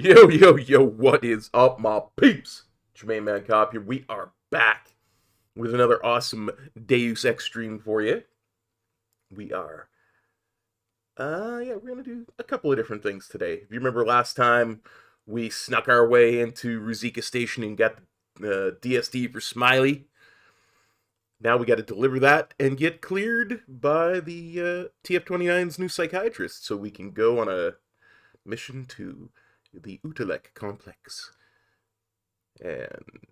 Yo, yo, yo, what is up, my peeps? Jermaine Man Cop here. We are back with another awesome Deus Ex stream for you. We are, we're gonna do a couple of different things today. If you remember last time, we snuck our way into Ruzika Station and got the DSD for SMiley. Now we got to deliver that and get cleared by the TF-29's new psychiatrist so we can go on a mission to the Utelek complex and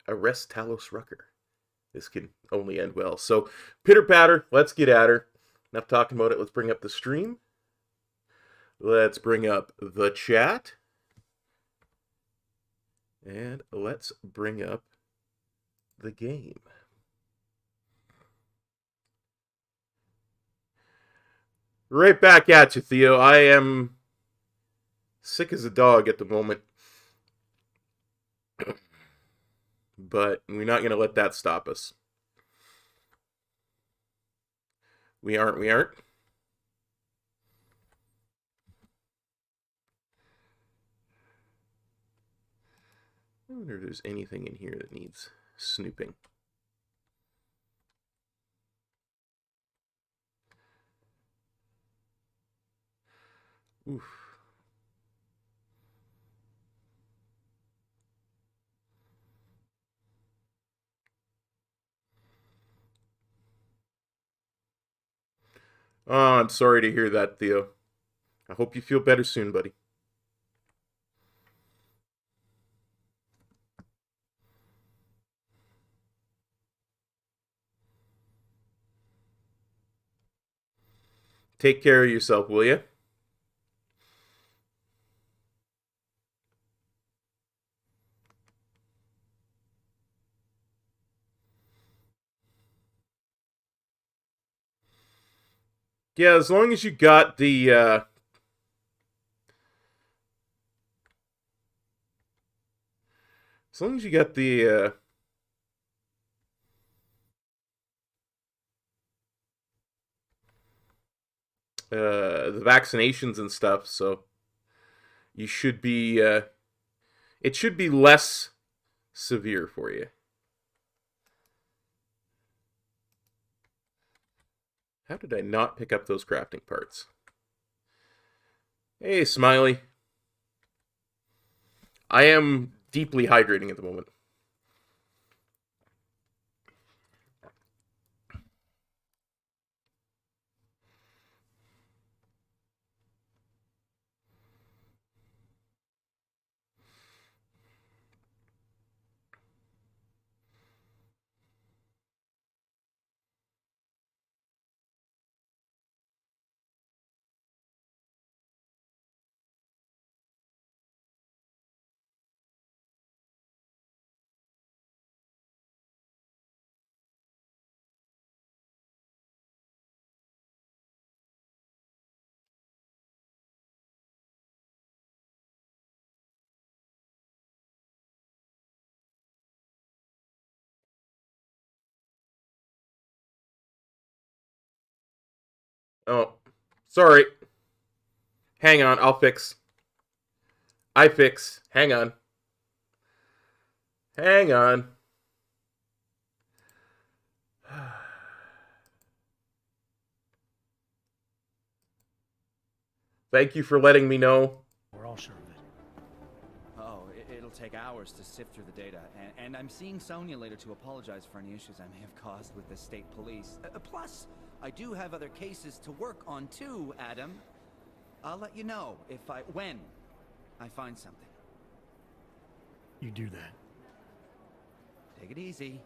arrest Talos Rucker. This can only end well. So, pitter patter, let's get at her. Enough talking about it. Let's bring up the stream. Let's bring up the chat. And let's bring up the game. Right back at you, Theo. I am sick as a dog at the moment. But we're not going to let that stop us. We aren't. I wonder if there's anything in here that needs snooping. Oof. Oh, I'm sorry to hear that, Theo. I hope you feel better soon, buddy. Take care of yourself, will you? Yeah, as long as you got the the vaccinations and stuff, so you should be it should be less severe for you. How did I not pick up those crafting parts? Hey, SMiley. I am deeply hydrating at the moment. Oh, sorry. Hang on, I'll fix. I fix. Hang on. Hang on. Thank you for letting me know. We're all sure of it. Oh, it'll take hours to sift through the data, and I'm seeing Sonia later to apologize for any issues I may have caused with the state police. Plus, I do have other cases to work on too, Adam. I'll let you know when I find something. You do that. Take it easy.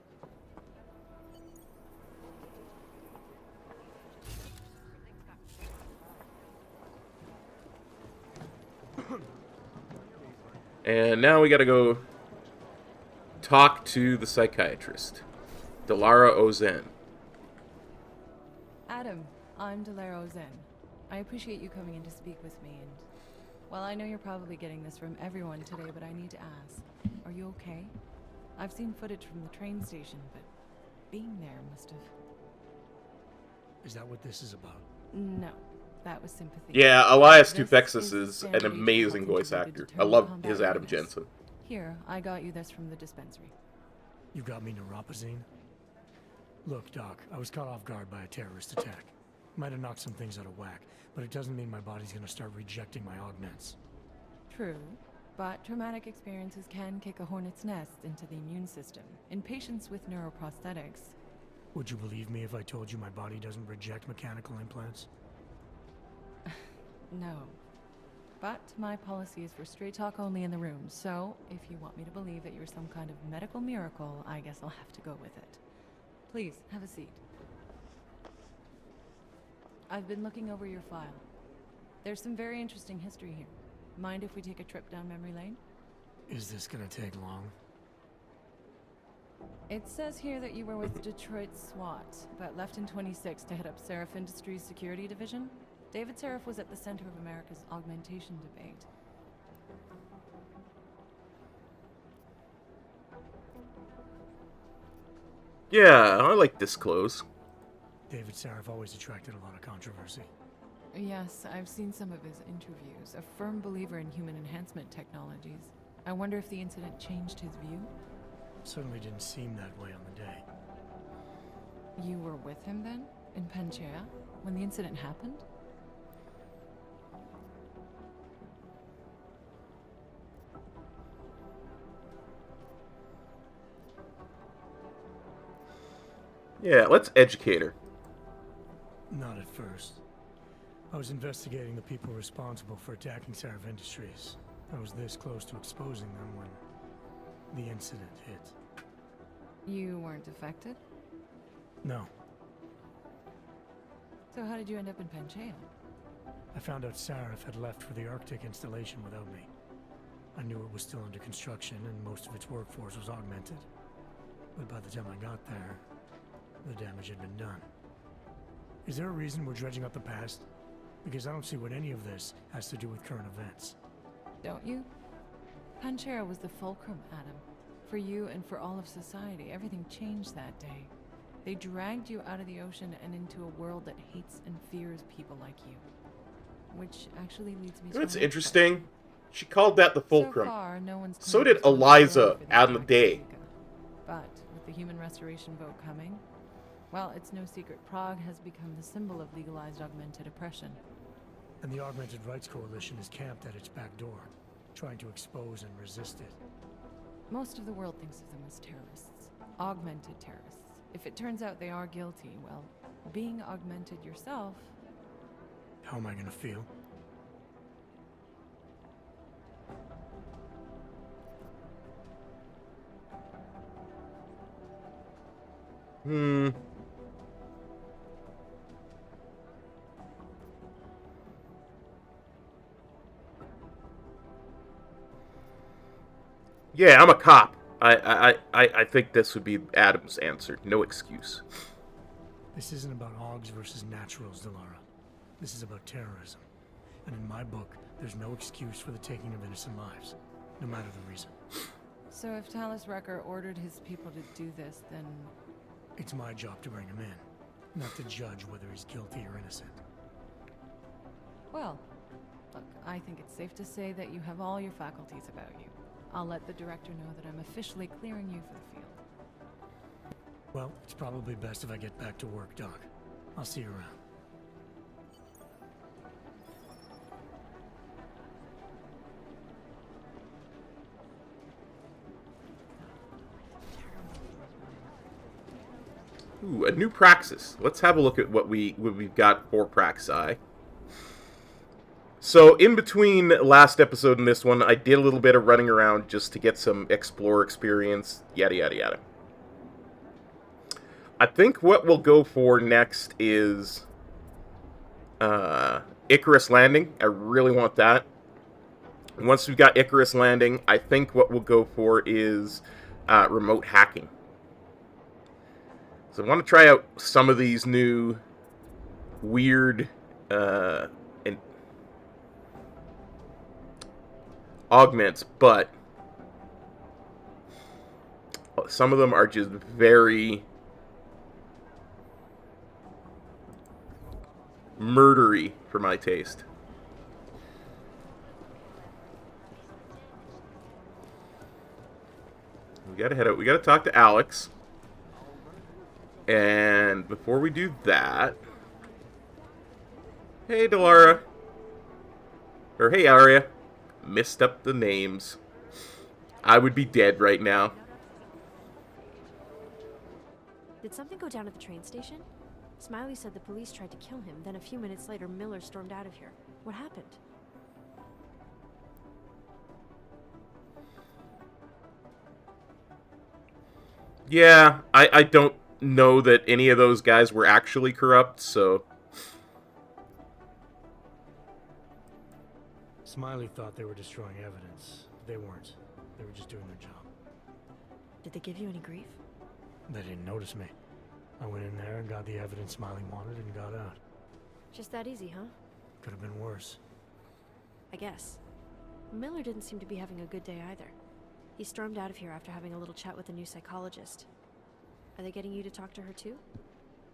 And now we gotta go talk to the psychiatrist, Delara Ozen. Adam, I'm Delara Ozen. I appreciate you coming in to speak with me, and well, I know you're probably getting this from everyone today, but I need to ask, are you okay? I've seen footage from the train station, but being there must have... Is that what this is about? No. That was sympathy. Yeah, Elias This Tufexis the is an standard amazing you voice contributed actor. to I love combat his Adam readiness. Jensen. Here, I got you this from the dispensary. You got me neuropazine? Look, Doc, I was caught off guard by a terrorist attack. Might have knocked some things out of whack, but it doesn't mean my body's gonna start rejecting my augments. True, but traumatic experiences can kick a hornet's nest into the immune system. In patients with neuroprosthetics, Would you believe me if I told you my body doesn't reject mechanical implants? no. But my policy is for straight talk only in the room, so if you want me to believe that you're some kind of medical miracle, I guess I'll have to go with it. Please, have a seat. I've been looking over your file. There's some very interesting history here. Mind if we take a trip down memory lane? Is this gonna take long? It says here that you were with Detroit SWAT, but left in 26 to head up Seraph Industries' security division. David Seraph was at the center of America's augmentation debate. Yeah, I like Disclose. David Seraph always attracted a lot of controversy. Yes, I've seen some of his interviews. A firm believer in human enhancement technologies. I wonder if the incident changed his view? Certainly didn't seem that way on the day. You were with him then? In Panchea? When the incident happened? Yeah, let's educate her. Not at first. I was investigating the people responsible for attacking Seraph Industries. I was this close to exposing them when the incident hit. You weren't affected? No. So how did you end up in Panchea? I found out Seraph had left for the Arctic installation without me. I knew it was still under construction and most of its workforce was augmented. But by the time I got there, the damage had been done. Is there a reason we're dredging up the past? Because I don't see what any of this has to do with current events. Don't you? Panchea was the fulcrum, Adam. For you and for all of society, everything changed that day. They dragged you out of the ocean and into a world that hates and fears people like you. Which actually leads me to It's my next interesting. She called that the fulcrum. So far, no one's So claimed did Eliza responsibility for the on the attack day. in Riga. But with the human restoration vote coming, well, it's no secret Prague has become the symbol of legalized augmented oppression. And the Augmented Rights Coalition is camped at its back door, trying to expose and resist it. Most of the world thinks of them as terrorists. Augmented terrorists. If it turns out they are guilty, well, being augmented yourself... How am I gonna feel? Yeah, I'm a cop. I think this would be Adam's answer. No excuse. This isn't about Augs versus naturals, Delara. This is about terrorism. And in my book, there's no excuse for the taking of innocent lives, no matter the reason. So if Talos Rucker ordered his people to do this, then... It's my job to bring him in, not to judge whether he's guilty or innocent. Well, look, I think it's safe to say that you have all your faculties about you. I'll let the director know that I'm officially clearing you for the field. Well, it's probably best if I get back to work, Doc. I'll see you around. Ooh, a new Praxis. Let's have a look at what we've got for Praxi. So, in between last episode and this one, I did a little bit of running around just to get some Explorer experience, yada yada yada. I think what we'll go for next is Icarus Landing. I really want that. And once we've got Icarus Landing, I think what we'll go for is remote hacking. So I want to try out some of these new weird and augments, but some of them are just very murdery for my taste. We gotta head out. We gotta talk to Alex. And before we do that... Hey, Delara. Or hey, Arya. Messed up the names. I would be dead right now. Did something go down at the train station? Smiley said the police tried to kill him, then a few minutes later Miller stormed out of here. What happened? Yeah, I don't know that any of those guys were actually corrupt, so... Smiley thought they were destroying evidence. They weren't. They were just doing their job. Did they give you any grief? They didn't notice me. I went in there and got the evidence Smiley wanted and got out. Just that easy, huh? Could have been worse. I guess. Miller didn't seem to be having a good day either. He stormed out of here after having a little chat with the new psychologist. Are they getting you to talk to her too?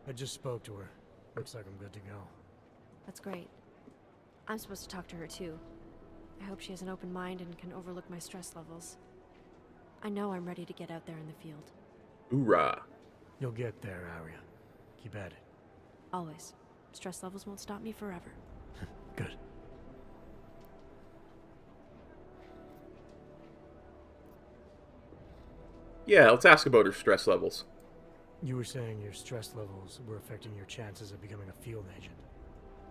I just spoke to her. Looks like I'm good to go. That's great. I'm supposed to talk to her too. I hope she has an open mind and can overlook my stress levels. I know I'm ready to get out there in the field. Hoorah. You'll get there, Arya. Keep at it. Always. Stress levels won't stop me forever. Good. Yeah, let's ask about her stress levels. You were saying your stress levels were affecting your chances of becoming a field agent.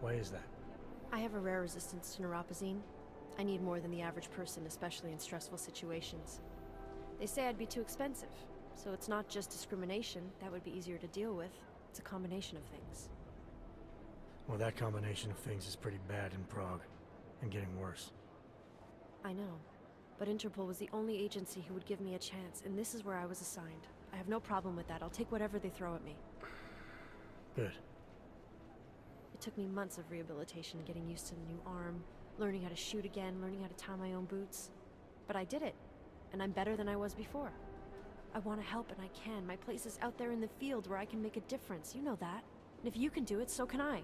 Why is that? I have a rare resistance to neuropazine. I need more than the average person, especially in stressful situations. They say I'd be too expensive, so it's not just discrimination. That would be easier to deal with. It's a combination of things. Well, that combination of things is pretty bad in Prague, and getting worse. I know, but Interpol was the only agency who would give me a chance, and this is where I was assigned. I have no problem with that. I'll take whatever they throw at me. Good. It took me months of rehabilitation, getting used to the new arm, learning how to shoot again, learning how to tie my own boots. But I did it, and I'm better than I was before. I want to help, and I can. My place is out there in the field where I can make a difference. You know that. And if you can do it, so can I.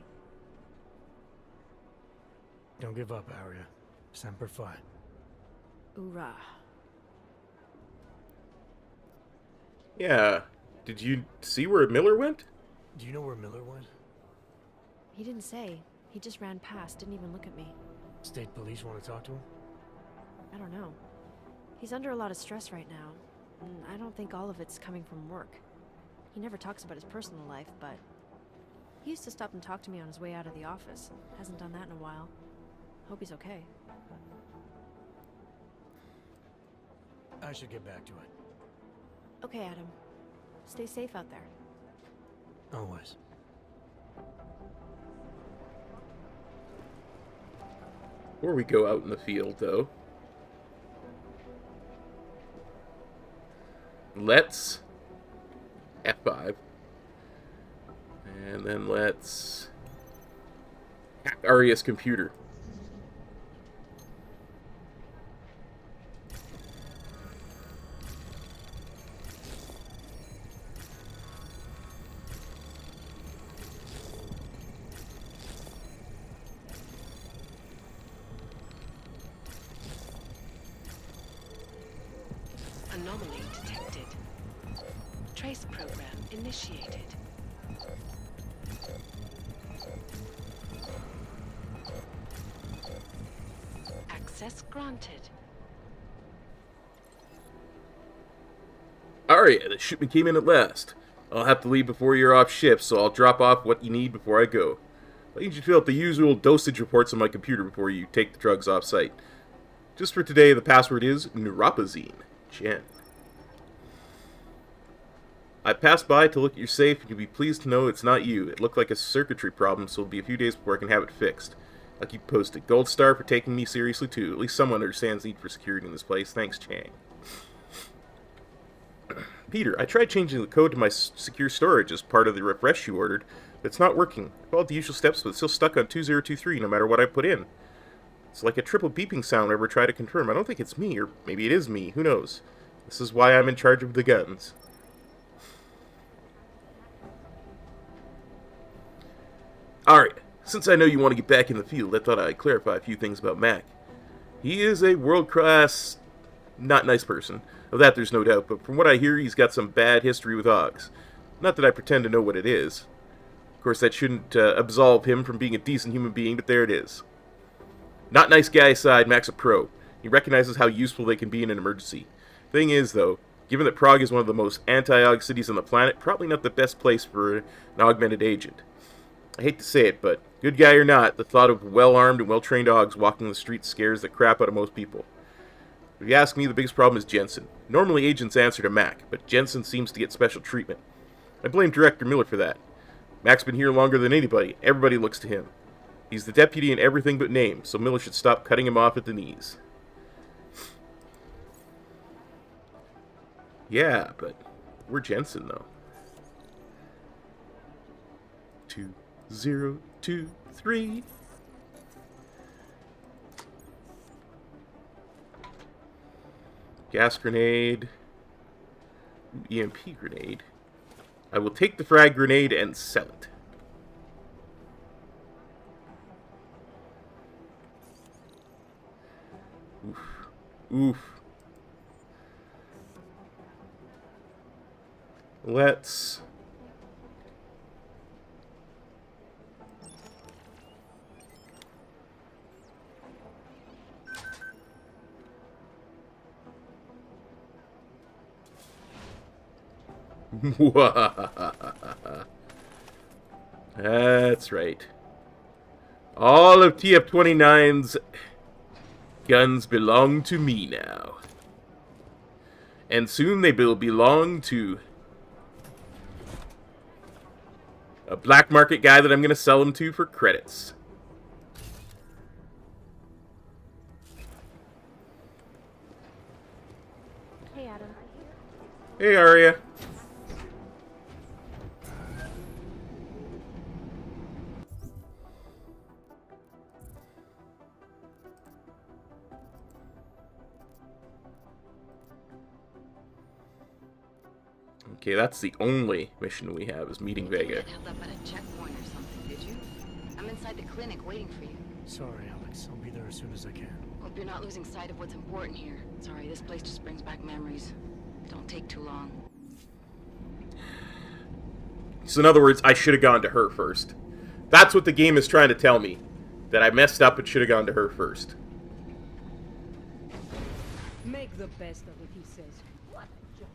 Don't give up, Arya. Semper Fi. Hoorah. Yeah. Did you see where Miller went? Do you know where Miller went? He didn't say. He just ran past, didn't even look at me. State police want to talk to him? I don't know. He's under a lot of stress right now, and I don't think all of it's coming from work. He never talks about his personal life, but he used to stop and talk to me on his way out of the office. Hasn't done that in a while. Hope he's okay. I should get back to it. Okay, Adam. Stay safe out there. Always. Before we go out in the field, though, let's F5. And then let's hack Arya's computer. Anomaly detected. Trace program initiated. Access granted. Arya, the shipment came in at last. I'll have to leave before you're off shift, so I'll drop off what you need before I go. I need you to fill out the usual dosage reports on my computer before you take the drugs off site. Just for today, the password is neuropazine. Jen. I passed by to look at your safe, and you'll be pleased to know it's not you. It looked like a circuitry problem, so it'll be a few days before I can have it fixed. I'll keep you posted. Gold star for taking me seriously, too. At least someone understands the need for security in this place. Thanks, Chang. Peter, I tried changing the code to my secure storage as part of the refresh you ordered, but it's not working. I followed the usual steps, but it's still stuck on 2023 no matter what I put in. It's like a triple beeping sound whenever I try to confirm. I don't think it's me, or maybe it is me. Who knows? This is why I'm in charge of the guns. Alright, Since I know you want to get back in the field, I thought I'd clarify a few things about Mac. He is a world-class, not nice person. Of that there's no doubt, but from what I hear, he's got some bad history with Augs. Not that I pretend to know what it is. Of course, that shouldn't absolve him from being a decent human being, but there it is. Not nice guy aside, Mac's a pro. He recognizes how useful they can be in an emergency. Thing is, though, given that Prague is one of the most anti-Aug cities on the planet, probably not the best place for an augmented agent. I hate to say it, but good guy or not, the thought of well-armed and well-trained Augs walking the streets scares the crap out of most people. If you ask me, the biggest problem is Jensen. Normally agents answer to Mac, but Jensen seems to get special treatment. I blame Director Miller for that. Mac's been here longer than anybody. Everybody looks to him. He's the deputy in everything but name, so Miller should stop cutting him off at the knees. Yeah, but we're Jensen, though. 2023. Gas grenade. EMP grenade. I will take the frag grenade and sell it. Oof. Oof. Let's... That's right. All of TF-29's guns belong to me now. And soon they will belong to a black market guy that I'm going to sell them to for credits. Hey, Adam. Hey, Arya. Okay, that's the only mission we have, is meeting Vega. Held up at a checkpoint or something, did you? I'm inside the clinic waiting for you. Sorry, Alex. I'll be there as soon as I can. Hope you're not losing sight of what's important here. Sorry, this place just brings back memories. Don't take too long. So in other words, I should have gone to her first. That's what the game is trying to tell me. That I messed up and should have gone to her first. Make the best of it, he says. What a joke.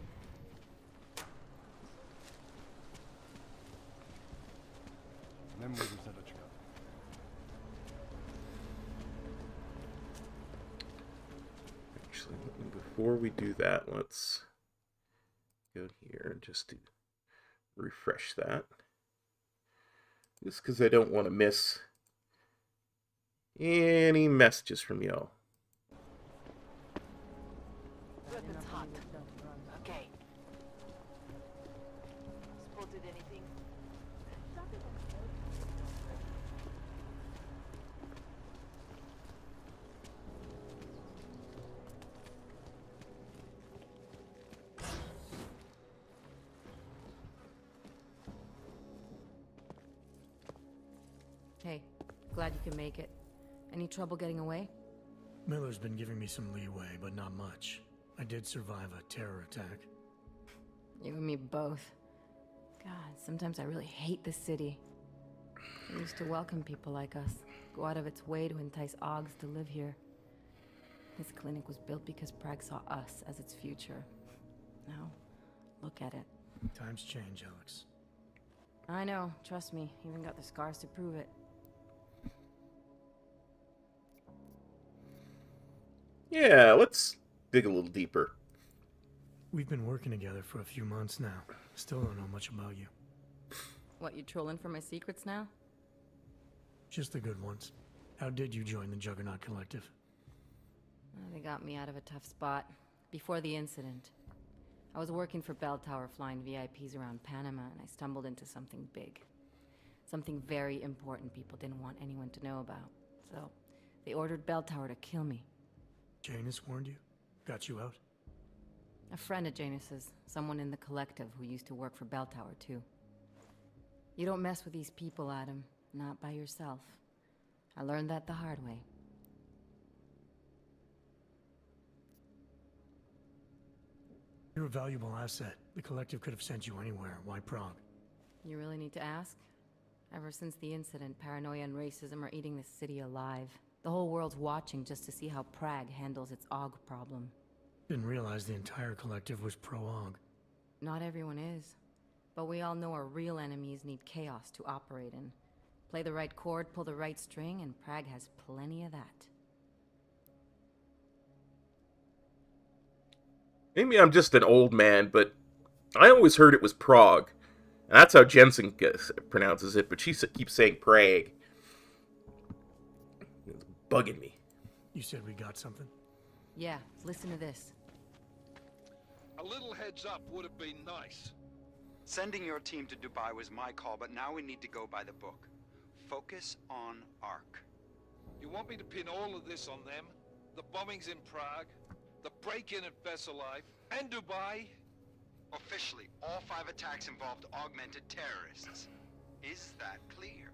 Actually, before we do that, let's go here just to refresh that. Just because I don't want to miss any messages from y'all. Weapons hot. Okay. Spotted anything? Hey, glad you can make it. Any trouble getting away? Miller's been giving me some leeway, but not much. I did survive a terror attack. You and me both. God, sometimes I really hate this city. It used to welcome people like us, go out of its way to entice Augs to live here. This clinic was built because Prague saw us as its future. Now, look at it. Times change, Alex. I know, trust me, even got the scars to prove it. Yeah, let's dig a little deeper. We've been working together for a few months now. Still don't know much about you. What, you trolling for my secrets now? Just the good ones. How did you join the Juggernaut Collective? They got me out of a tough spot. Before the incident, I was working for Bell Tower flying VIPs around Panama, and I stumbled into something big. Something very important people didn't want anyone to know about. So, they ordered Bell Tower to kill me. Janus warned you? Got you out? A friend of Janus's, someone in the collective who used to work for Bell Tower too. You don't mess with these people, Adam. Not by yourself. I learned that the hard way. You're a valuable asset. The Collective could have sent you anywhere. Why Prague? You really need to ask? Ever since the incident, paranoia and racism are eating this city alive. The whole world's watching just to see how Prague handles its AUG problem. Didn't realize the entire Collective was pro-AUG. Not everyone is. But we all know our real enemies need chaos to operate in. Play the right chord, pull the right string, and Prague has plenty of that. Maybe I'm just an old man, but I always heard it was Prague. And that's how Jensen pronounces it, but she keeps saying Prague. It's bugging me. You said we got something? Yeah, listen to this. A little heads up would have been nice. Sending your team to Dubai was my call, but now we need to go by the book. Focus on ARC. You want me to pin all of this on them? The bombings in Prague, the break-in at Life, and Dubai? Officially, all 5 attacks involved augmented terrorists. Is that clear?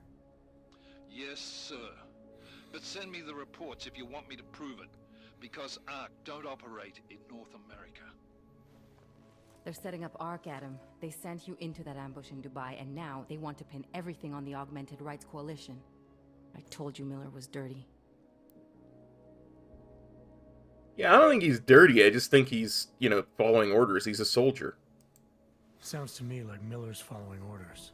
Yes, sir. But send me the reports if you want me to prove it, because ARC don't operate in North America. They're setting up ARC, Adam. They sent you into that ambush in Dubai, and now they want to pin everything on the Augmented Rights Coalition. I told you Miller was dirty. Yeah, I don't think he's dirty. I just think he's, following orders. He's a soldier. Sounds to me like Miller's following orders.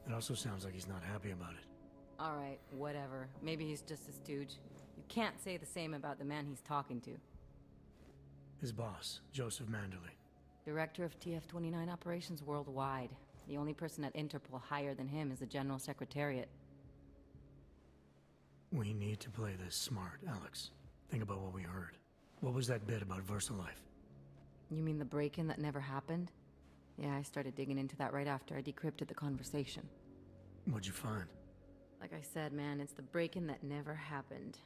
It also sounds like he's not happy about it. Alright, whatever. Maybe he's just a stooge. You can't say the same about the man he's talking to. His boss, Joseph Manderley. Director of TF-29 operations worldwide. The only person at Interpol higher than him is the General Secretariat. We need to play this smart, Alex. Think about what we heard. What was that bit about VersaLife? You mean the break-in that never happened? Yeah, I started digging into that right after I decrypted the conversation. What'd you find? Like I said, man, it's the break-in that never happened.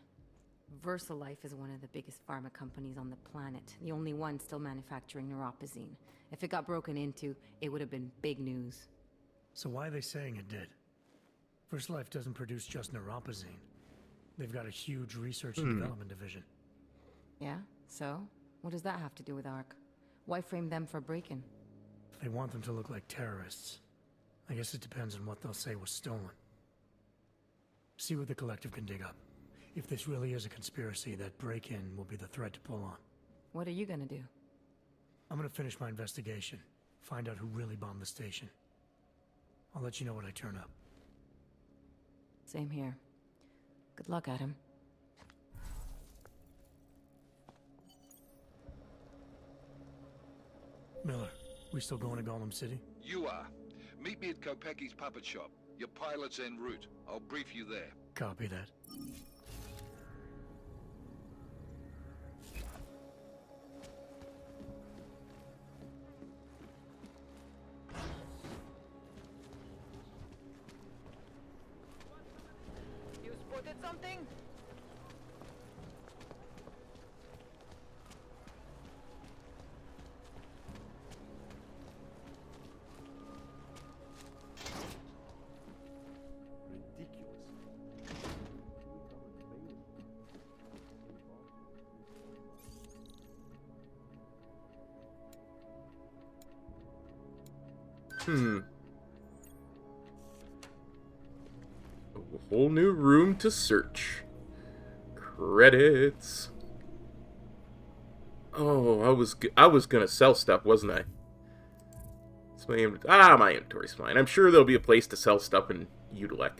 VersaLife is one of the biggest pharma companies on the planet. The only one still manufacturing neuropozyne. If it got broken into, it would have been big news. So why are they saying it did? VersaLife doesn't produce just neuropozyne. They've got a huge research and development division. Yeah? So? What does that have to do with ARC? Why frame them for break-in? They want them to look like terrorists. I guess it depends on what they'll say was stolen. See what the Collective can dig up. If this really is a conspiracy, that break-in will be the thread to pull on. What are you gonna do? I'm gonna finish my investigation. Find out who really bombed the station. I'll let you know when I turn up. Same here. Good luck, Adam. Miller, we still going to Gollum City? You are. Meet me at Kopecki's puppet shop. Your pilot's en route. I'll brief you there. Copy that. You spotted something? A whole new room to search. Credits. Oh, I was gonna sell stuff, wasn't I? It's my inventory's fine. I'm sure there'll be a place to sell stuff in Utelek.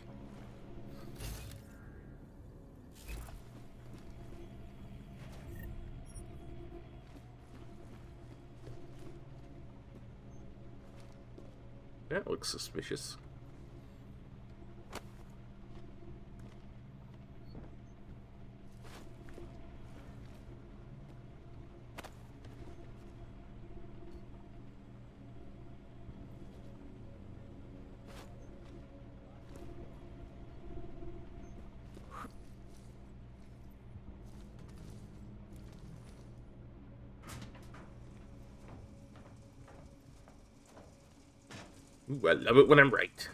That looks suspicious. Ooh, I love it when I'm right.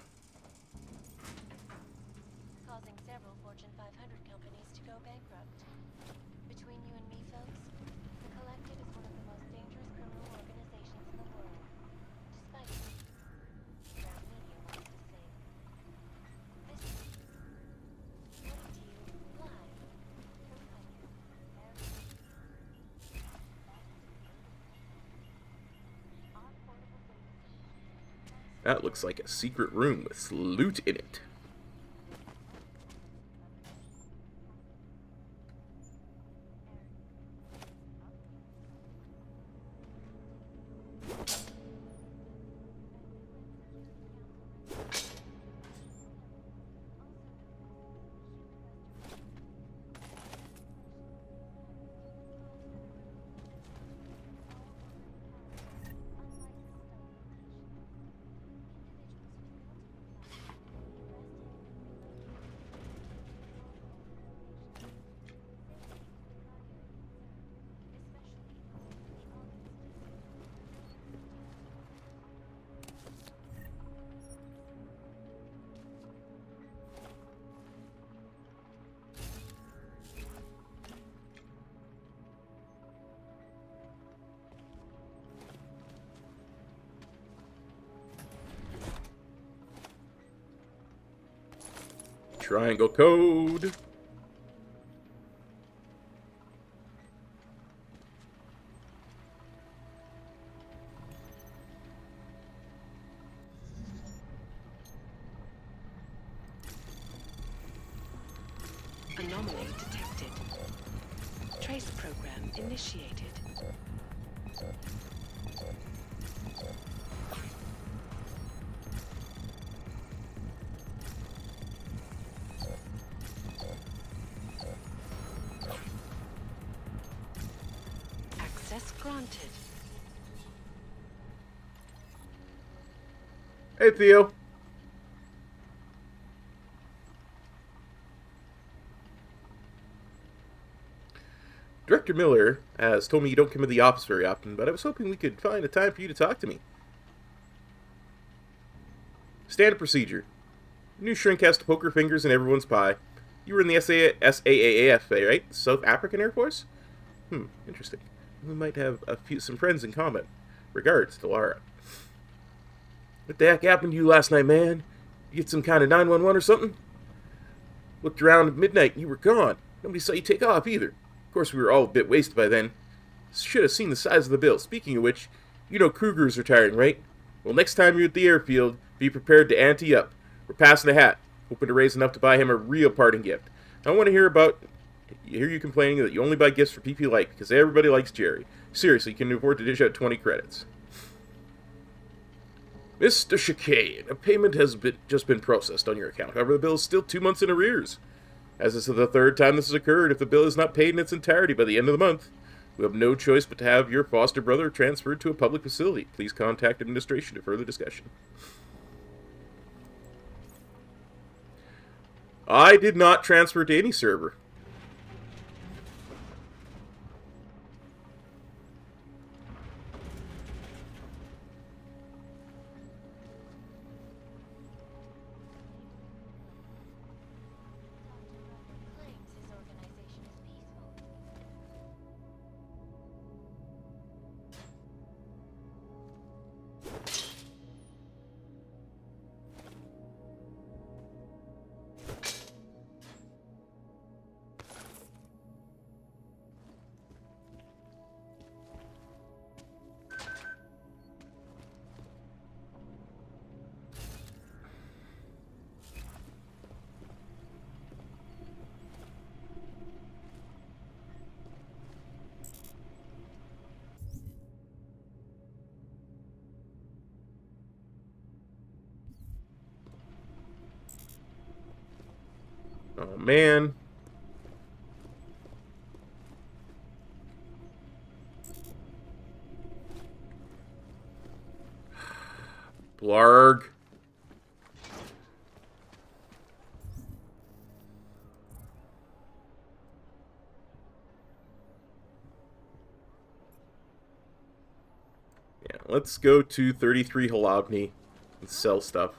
That looks like a secret room with loot in it. Triangle code. Anomaly detected. Trace program initiated. Access granted. Hey, Theo. Director Miller has told me you don't come to the office very often, but I was hoping we could find a time for you to talk to me. Standard procedure. New shrink has to poke her fingers in everyone's pie. You were in the SAAF, right? South African Air Force? Interesting. We might have some friends in common. Regards, Delara. What the heck happened to you last night, man? You get some kind of 911 or something? Looked around at midnight and you were gone. Nobody saw you take off either. Of course, we were all a bit wasted by then. Should have seen the size of the bill. Speaking of which, you know Kruger's retiring, right? Well, next time you're at the airfield, be prepared to ante up. We're passing a hat, hoping to raise enough to buy him a real parting gift. I want to hear you complaining that you only buy gifts for people you like, because everybody likes Jerry. Seriously, you can afford to dish out 20 credits. Mr. Chicane, a payment has just been processed on your account. However, the bill is still 2 months in arrears. As this is the third time this has occurred, if the bill is not paid in its entirety by the end of the month, we have no choice but to have your foster brother transferred to a public facility. Please contact administration for further discussion. I did not transfer to any server. Oh, man. Blarg. Yeah, let's go to 33 Halabni and sell stuff.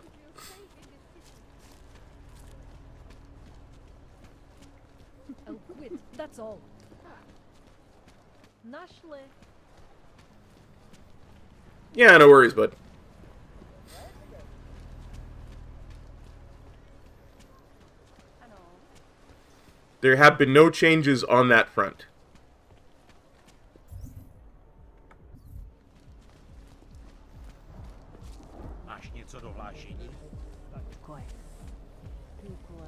I'll quit, that's all. Nashle. Yeah, no worries, bud. There have been no changes on that front.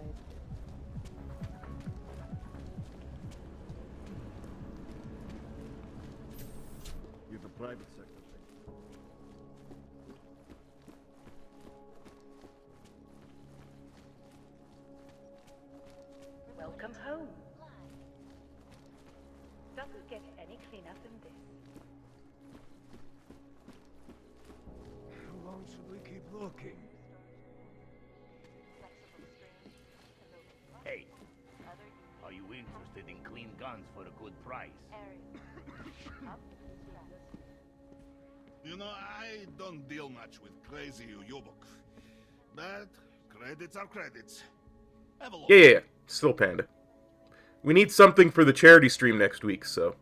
destroyed. You're the private sector. Welcome home. Doesn't get any cleaner than this. How long should we keep looking? Hey, are you interested in clean guns for a good price? You know, I don't deal much with crazy Uyubok. But credits are credits. Have a look. Yeah, still Panda. We need something for the charity stream next week, so...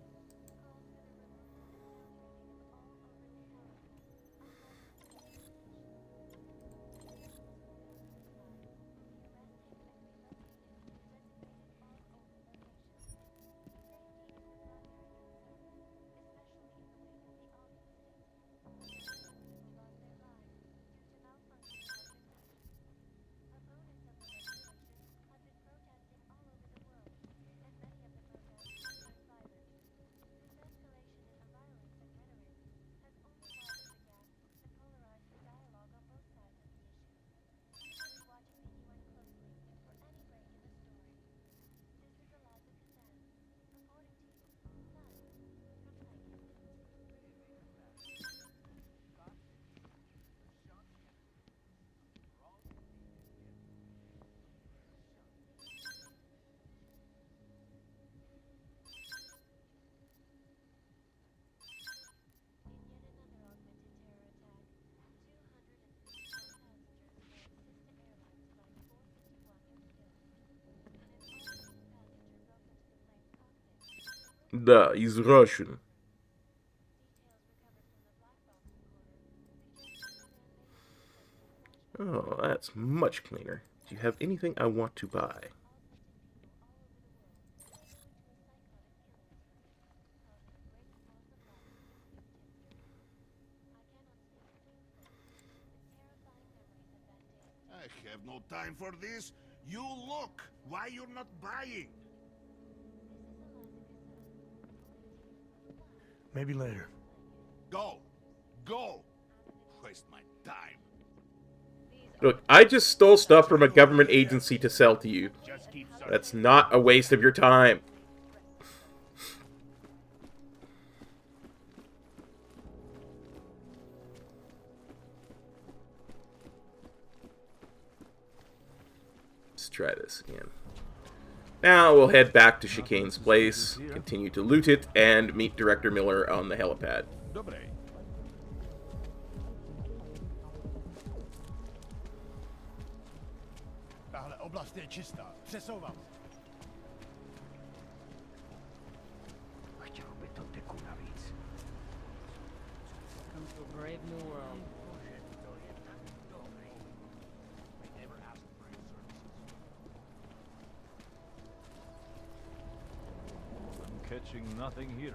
Да, he's Russian. Oh, that's much cleaner. Do you have anything I want to buy? I have no time for this. You look. Why you're not buying? Maybe later. Go. Go. Waste my time. Look, I just stole stuff from a government agency to sell to you. That's not a waste of your time. Let's try this again. Now we'll head back to Chicane's place, continue to loot it, and meet Director Miller on the helipad. Oblast je čistá. Přesouvám. Chtěl by to teku navíc. Come to a brave new world. I'm catching nothing here.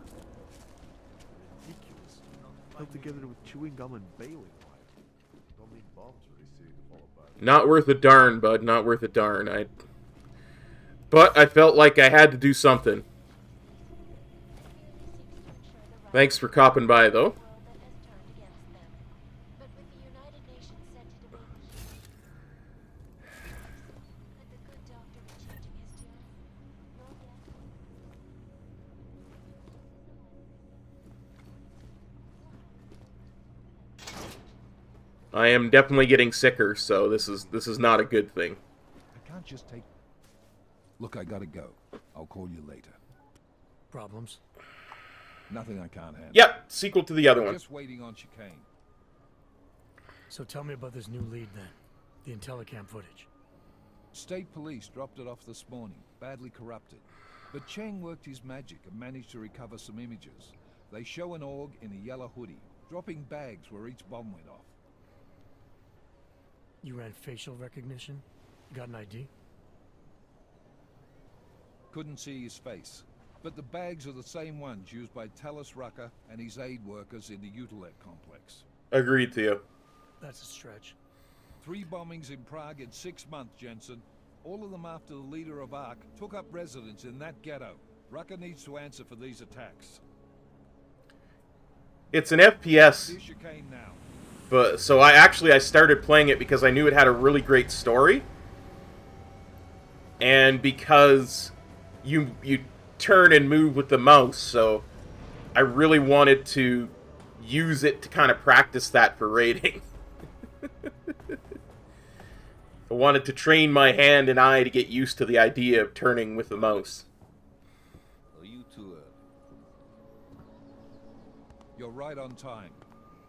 Ridiculous. Held together with chewing gum and baling wire. Don't need bombs really see to fall apart. Not worth a darn, bud. Not worth a darn. But I felt like I had to do something. Thanks for copping by, though. I am definitely getting sicker, so this is not a good thing. I can't just take... Look, I gotta go. I'll call you later. Problems? Nothing I can't handle. Yep, sequel to the other one. Just waiting on chicane. So tell me about this new lead then. The Intellicam footage. State police dropped it off this morning, badly corrupted. But Cheng worked his magic and managed to recover some images. They show an org in a yellow hoodie, dropping bags where each bomb went off. You ran facial recognition? Got an ID? Couldn't see his face. But the bags are the same ones used by Talos Rucker and his aid workers in the Utelek complex. Agreed to you. That's a stretch. 3 bombings in Prague in 6 months, Jensen. All of them after the leader of ARC took up residence in that ghetto. Rucker needs to answer for these attacks. It's an FPS, Here's your cane now. but so I started playing it because I knew it had a really great story, and because you turn and move with the mouse, so I really wanted to use it to kind of practice that for raiding. I wanted to train my hand and eye to get used to the idea of turning with the mouse. Are you two, You're right on time.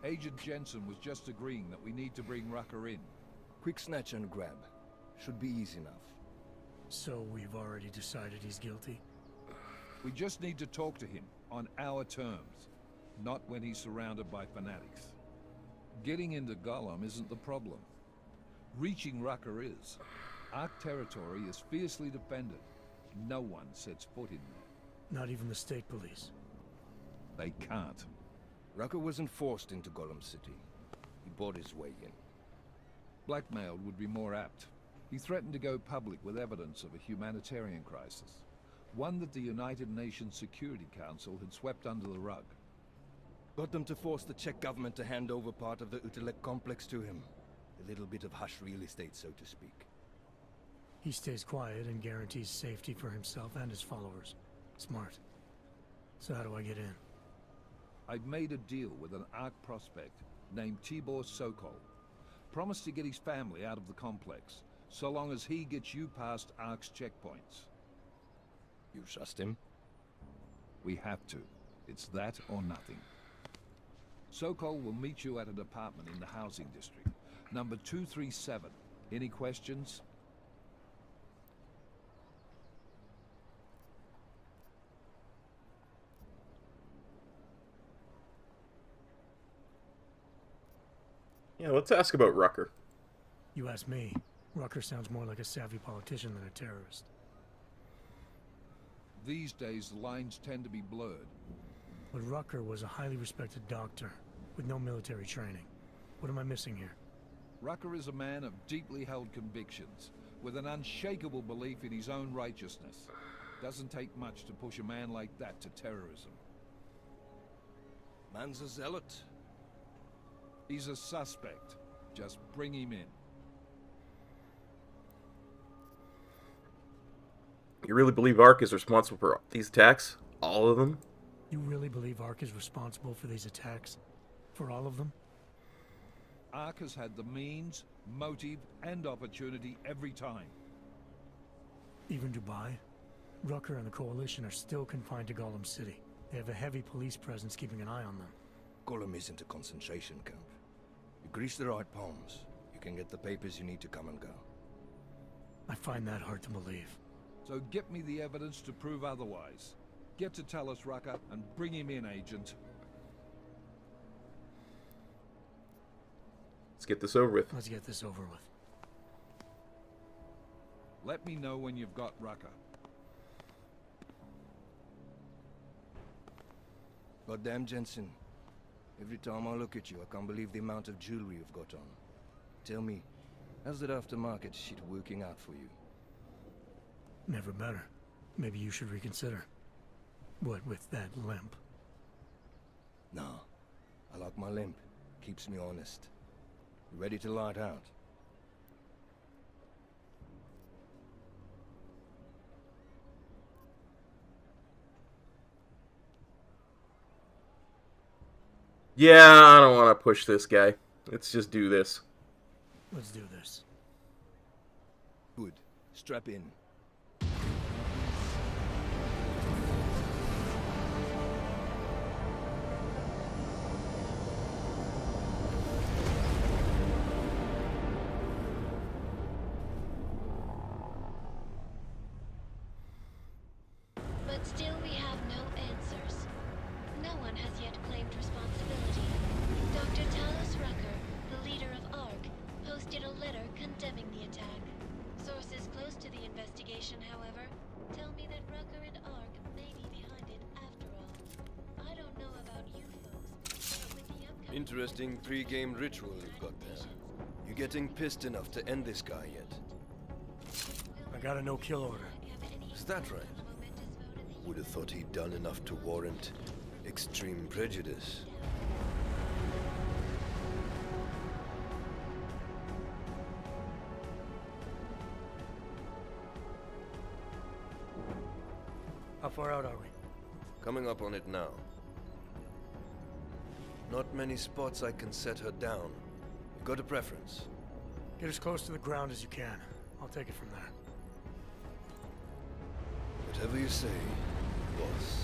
Agent Jensen was just agreeing that we need to bring Rucker in. Quick snatch and grab. Should be easy enough. So we've already decided he's guilty? We just need to talk to him on our terms, not when he's surrounded by fanatics. Getting into Gollum isn't the problem. Reaching Rucker is. Ark territory is fiercely defended. No one sets foot in there. Not even the state police. They can't. Rucker wasn't forced into Gollum City. He bought his way in. Blackmailed would be more apt. He threatened to go public with evidence of a humanitarian crisis. One that the United Nations Security Council had swept under the rug. Got them to force the Czech government to hand over part of the Utelek complex to him. A little bit of hush real estate, so to speak. He stays quiet and guarantees safety for himself and his followers. Smart. So how do I get in? I've made a deal with an Ark prospect named Tibor Sokol. Promised to get his family out of the complex, so long as he gets you past Ark's checkpoints. You trust him? We have to. It's that or nothing. Sokol will meet you at an apartment in the housing district. Number 237. Any questions? Yeah, let's ask about Rucker. You ask me. Rucker sounds more like a savvy politician than a terrorist. These days, the lines tend to be blurred. But Rucker was a highly respected doctor, with no military training. What am I missing here? Rucker is a man of deeply held convictions, with an unshakable belief in his own righteousness. Doesn't take much to push a man like that to terrorism. Man's a zealot. He's a suspect. Just bring him in. You really believe Ark is responsible for these attacks? All of them? You really believe Ark is responsible for these attacks? For all of them? Ark has had the means, motive, and opportunity every time. Even Dubai? Rucker and the Coalition are still confined to Gollum City. They have a heavy police presence keeping an eye on them. Gollum isn't a concentration camp. You grease the right palms, you can get the papers you need to come and go. I find that hard to believe. So get me the evidence to prove otherwise. Get to Talos Rucker and bring him in, Agent. Let's get this over with. Let's get this over with. Let me know when you've got Rucker. Goddamn, Jensen. Every time I look at you, I can't believe the amount of jewelry you've got on. Tell me, how's that aftermarket shit working out for you? Never better. Maybe you should reconsider. What with that limp? No. I like my limp. Keeps me honest. You ready to light out? Yeah, I don't want to push this guy. Let's just do this. Let's do this. Good. Strap in. But still we have no answers. No one has yet claimed responsibility. Dr. Talos Rucker, the leader of ARC, posted a letter condemning the attack. Sources close to the investigation, however, tell me that Rucker and ARC may be behind it after all. I don't know about you folks, but with the upcoming... Interesting pre-game ritual you've got there. You getting pissed enough to end this guy yet? I got a no-kill order. Is that right? Would have thought he'd done enough to warrant extreme prejudice. How far out are we? Coming up on it now. Not many spots I can set her down. You got a preference? Get as close to the ground as you can. I'll take it from there. Whatever you say, boss.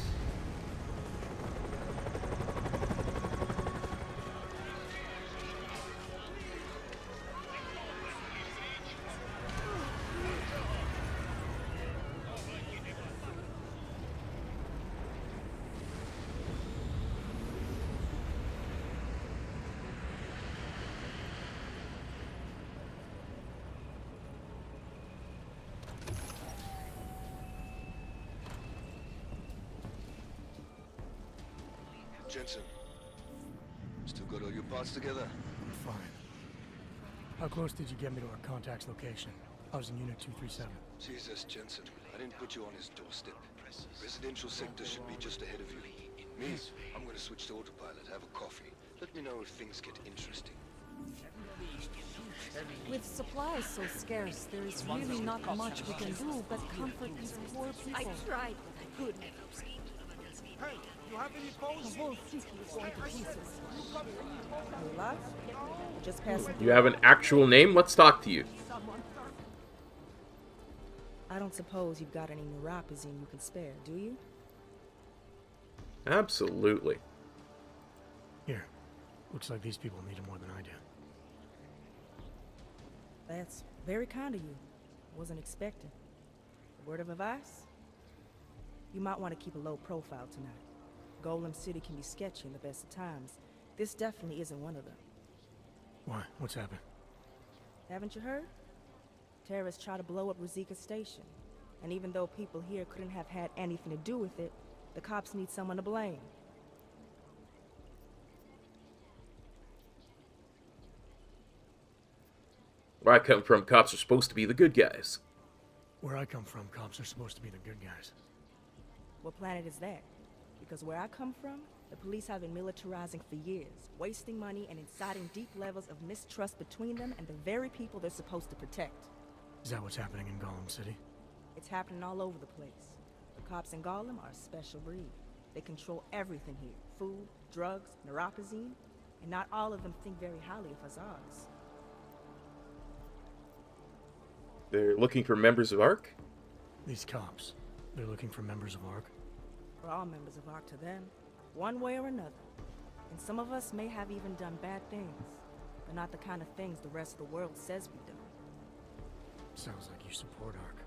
Jensen, still got all your parts together? Fine. How close did you get me to our contact's location? I was in Unit 237. Jesus, Jensen, I didn't put you on his doorstep. Residential sector should be just ahead of you. Me, I'm gonna switch to autopilot, have a coffee. Let me know if things get interesting. With supplies so scarce, there is really not much we can do but comfort these poor people. I tried what I could. Hey, you have any phones? The whole city is going to pieces. You alive? Just passing. You have an actual name? Let's talk to you. I don't suppose you've got any neuropazine you can spare, do you? Absolutely. Here. Looks like these people need it more than I do. That's very kind of you. Wasn't expecting. A word of advice? You might want to keep a low profile tonight. Golem City can be sketchy in the best of times. This definitely isn't one of them. Why? What's happened? Haven't you heard? Terrorists try to blow up Ruzika Station. And even though people here couldn't have had anything to do with it, the cops need someone to blame. Where I come from, cops are supposed to be the good guys. Where I come from, cops are supposed to be the good guys. What planet is that? Because where I come from, the police have been militarizing for years, wasting money and inciting deep levels of mistrust between them and the very people they're supposed to protect. Is that what's happening in Golem City? It's happening all over the place. The cops in Golem are a special breed. They control everything here. Food, drugs, neuropazine, and not all of them think very highly of Azars. They're looking for members of ARC? These cops, they're looking for members of ARC? We're all members of ARC to them, one way or another. And some of us may have even done bad things, but not the kind of things the rest of the world says we do. Sounds like you support ARC.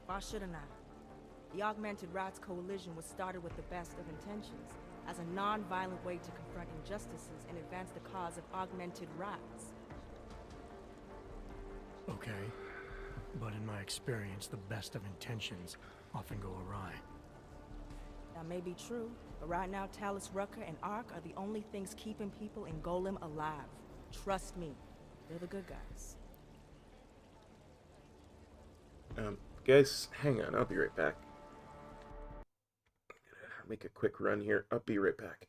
Why shouldn't I? The Augmented Rights Coalition was started with the best of intentions, as a non-violent way to confront injustices and advance the cause of augmented rights. Okay, but in my experience, the best of intentions often go awry. That may be true, but right now Talos Rucker and ARC are the only things keeping people in Golem alive. Trust me, they're the good guys. Guys, hang on, I'll be right back. Make a quick run here. I'll be right back.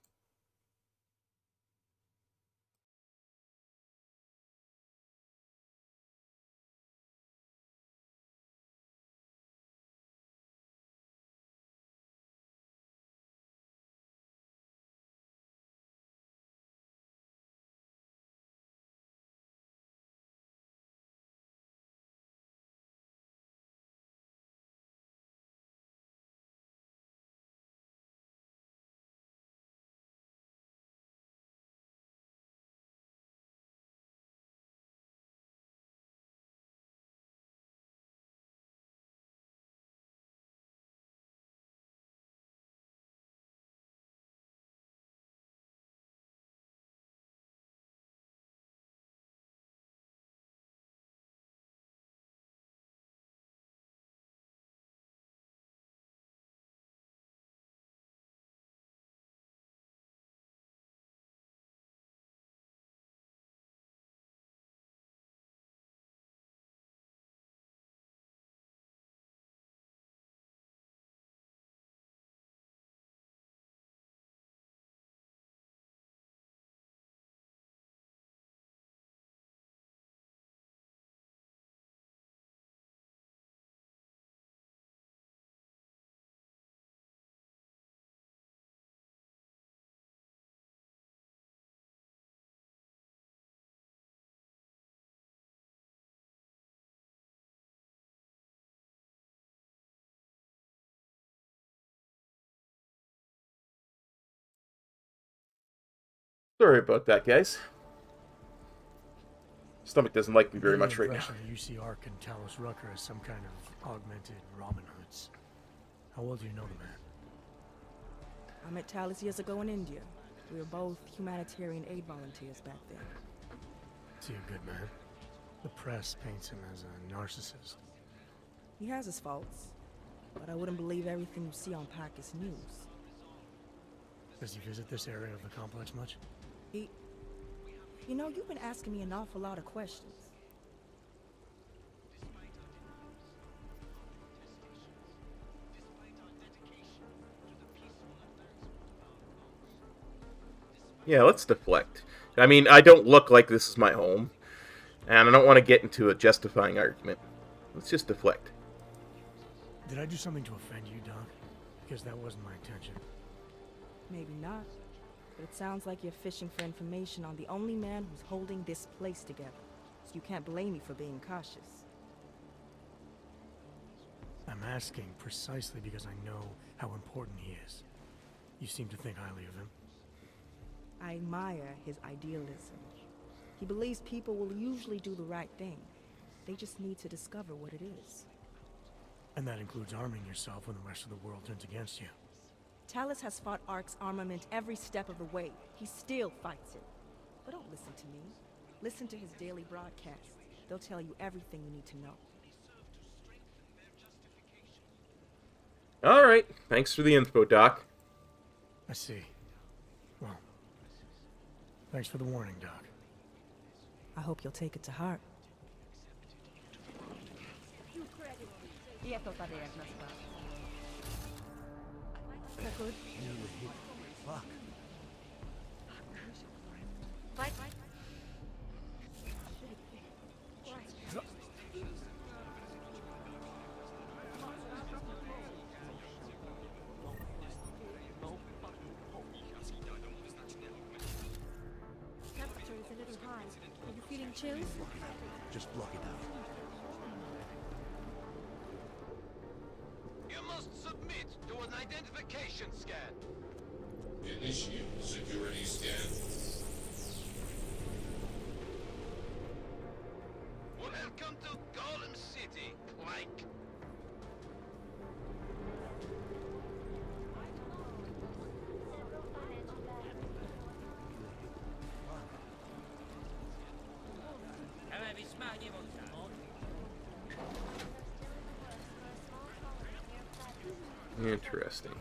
Sorry about that, guys. Stomach doesn't like me very much right now. The UC Arc and Talos Rucker as some kind of augmented Robin Hoods. How well do you know the man? I met Talos years ago in India. We were both humanitarian aid volunteers back then. Is he a good man? The press paints him as a narcissist. He has his faults, but I wouldn't believe everything you see on Praxis News. Does he visit this area of the complex much? You know, you've been asking me an awful lot of questions. Yeah, let's deflect. I mean, I don't look like this is my home, and I don't want to get into a justifying argument. Let's just deflect. Did I do something to offend you, Doc? Because that wasn't my intention. Maybe not, but it sounds like you're fishing for information on the only man who's holding this place together. So you can't blame me for being cautious. I'm asking precisely because I know how important he is. You seem to think highly of him. I admire his idealism. He believes people will usually do the right thing. They just need to discover what it is. And that includes arming yourself when the rest of the world turns against you. Talos has fought Ark's armament every step of the way. He still fights it. But don't listen to me. Listen to his daily broadcasts. They'll tell you everything you need to know. Alright, thanks for the info, Doc. I see. Well, thanks for the warning, Doc. I hope you'll take it to heart. Fuck. Temperature is a little high. Are you feeling chills? Just block it out. You must submit to an identification scan. Initiate security scan. Welcome to Golem City, Clank. Interesting.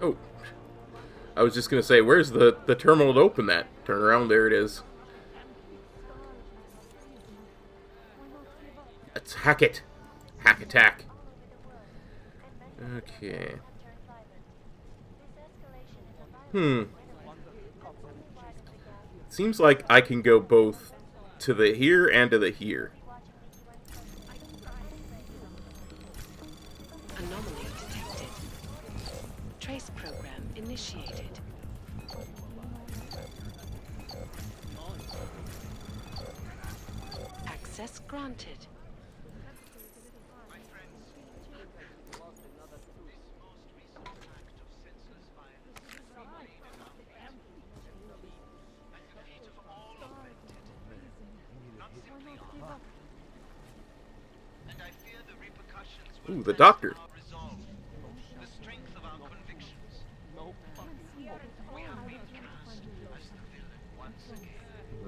Oh, I was just going to say, where's the terminal to open that? Turn around, there it is. Let's hack it. Hack attack. Okay. Seems like I can go both to the here and to the here. Anomaly detected. Trace program initiated. Access granted. Ooh, the doctor.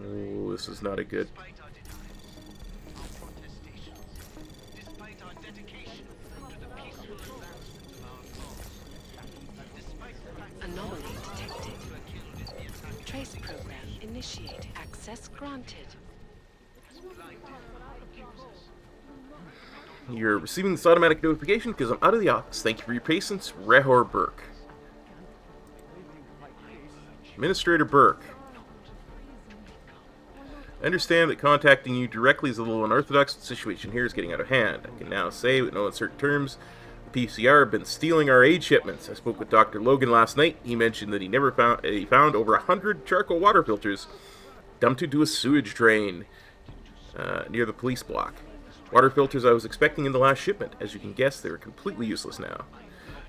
Oh, this is not a good. initiated. Access granted. You're receiving this automatic notification because I'm out of the office. Thank you for your patience, Rehor Burke. Administrator Burke. I understand that contacting you directly is a little unorthodox. The situation here is getting out of hand. I can now say, with no uncertain terms, the PCR have been stealing our aid shipments. I spoke with Dr. Logan last night. He mentioned that he found over 100 charcoal water filters dumped into a sewage drain near the police block. Water filters I was expecting in the last shipment. As you can guess, they are completely useless now.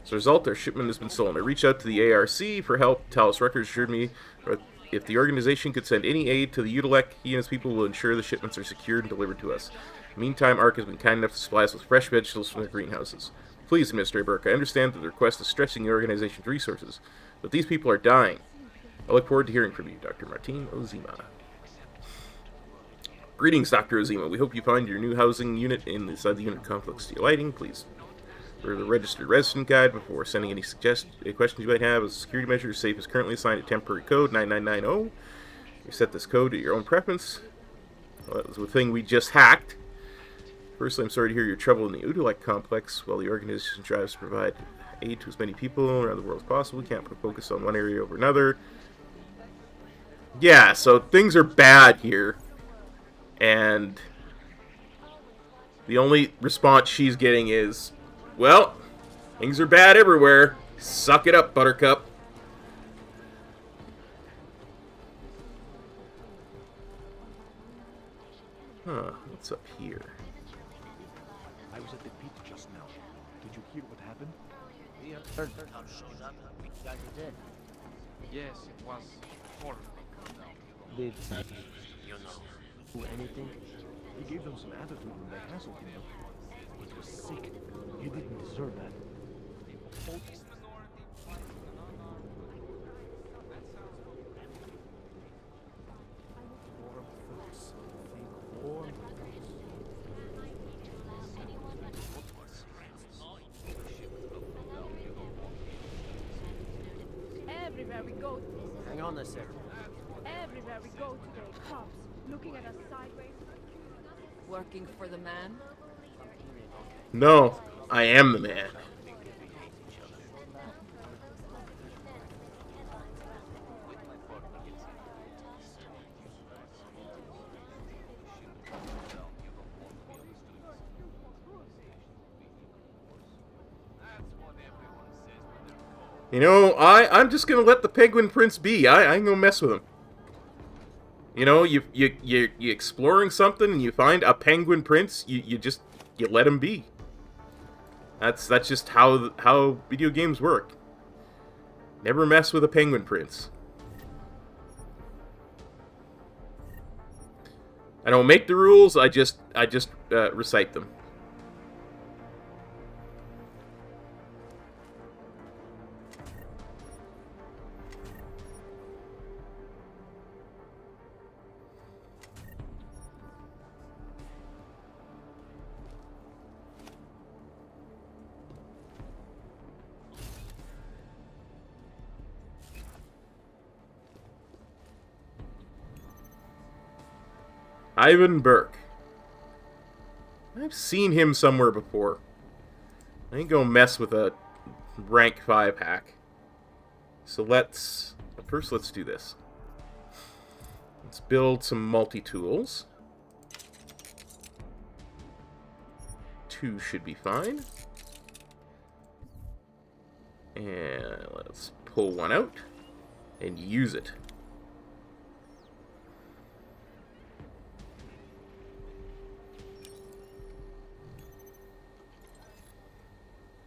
As a result, our shipment has been stolen. I reached out to the ARC for help. Talos Rucker assured me that if the organization could send any aid to the Utelek, he and his people will ensure the shipments are secured and delivered to us. In the meantime, ARC has been kind enough to supply us with fresh vegetables from their greenhouses. Please, Administrator Burke, I understand that the request is stretching the organization's resources, but these people are dying. I look forward to hearing from you, Dr. Martin Ozima. Greetings, Dr. Ozima. We hope you find your new housing unit inside the unit complex to your lighting. Please for the registered resident guide before sending any questions you might have. As a security measure, safe is currently assigned a temporary code 9990. You set this code at your own preference. Well, that was the thing we just hacked. Firstly, I'm sorry to hear your trouble in the Utelek complex. While the organization strives to provide aid to as many people around the world as possible, we can't put a focus on one area over another. Yeah, so things are bad here. And the only response she's getting is, well, things are bad everywhere. Suck it up, Buttercup. Huh, what's up here? I was at the pit just now. Did you hear what happened? We have heard how showed up and we got you dead. Yes, it was horrible. Did you know do anything? He gave them some attitude when they hassled him. It was sick. He didn't deserve that. Everywhere we go, Hang on a second. everywhere we go today, cops looking at us sideways. Working for the man? No, I am the man. You know, I'm just gonna let the Penguin Prince be. I ain't gonna mess with him. You know, you exploring something and you find a Penguin Prince, you let him be. That's just how video games work. Never mess with a Penguin Prince. I don't make the rules. I just recite them. Ivan Burke. I've seen him somewhere before. I ain't gonna mess with a rank 5 hack. So let's do this. Let's build some multi-tools. 2 should be fine. And let's pull one out and use it.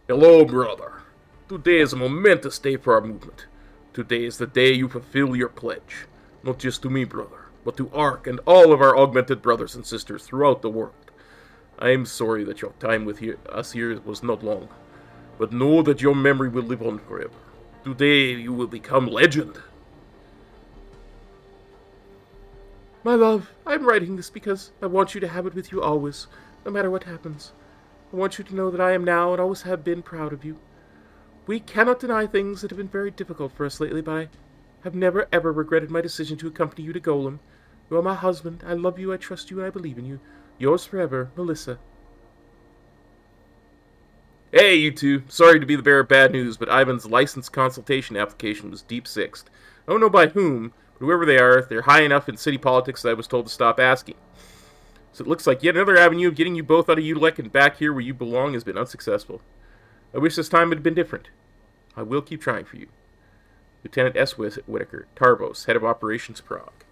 Hello, brother. Today is a momentous day for our movement. Today is the day you fulfill your pledge. Not just to me, brother, but to Ark and all of our augmented brothers and sisters throughout the world. I am sorry that your time with us here was not long, but know that your memory will live on forever. Today you will become legend. My love, I'm writing this because I want you to have it with you always, no matter what happens. I want you to know that I am now and always have been proud of you. We cannot deny things that have been very difficult for us lately, but I I've never ever regretted my decision to accompany you to Golem. You are my husband. I love you, I trust you, and I believe in you. Yours forever, Melissa. Hey, you two. Sorry to be the bearer of bad news, but Ivan's license consultation application was deep-sixed. I don't know by whom, but whoever they are, they're high enough in city politics that I was told to stop asking. So it looks like yet another avenue of getting you both out of Utelek and back here where you belong has been unsuccessful. I wish this time it had been different. I will keep trying for you. Lieutenant S. Whitaker, Tarvos, Head of Operations, Prague.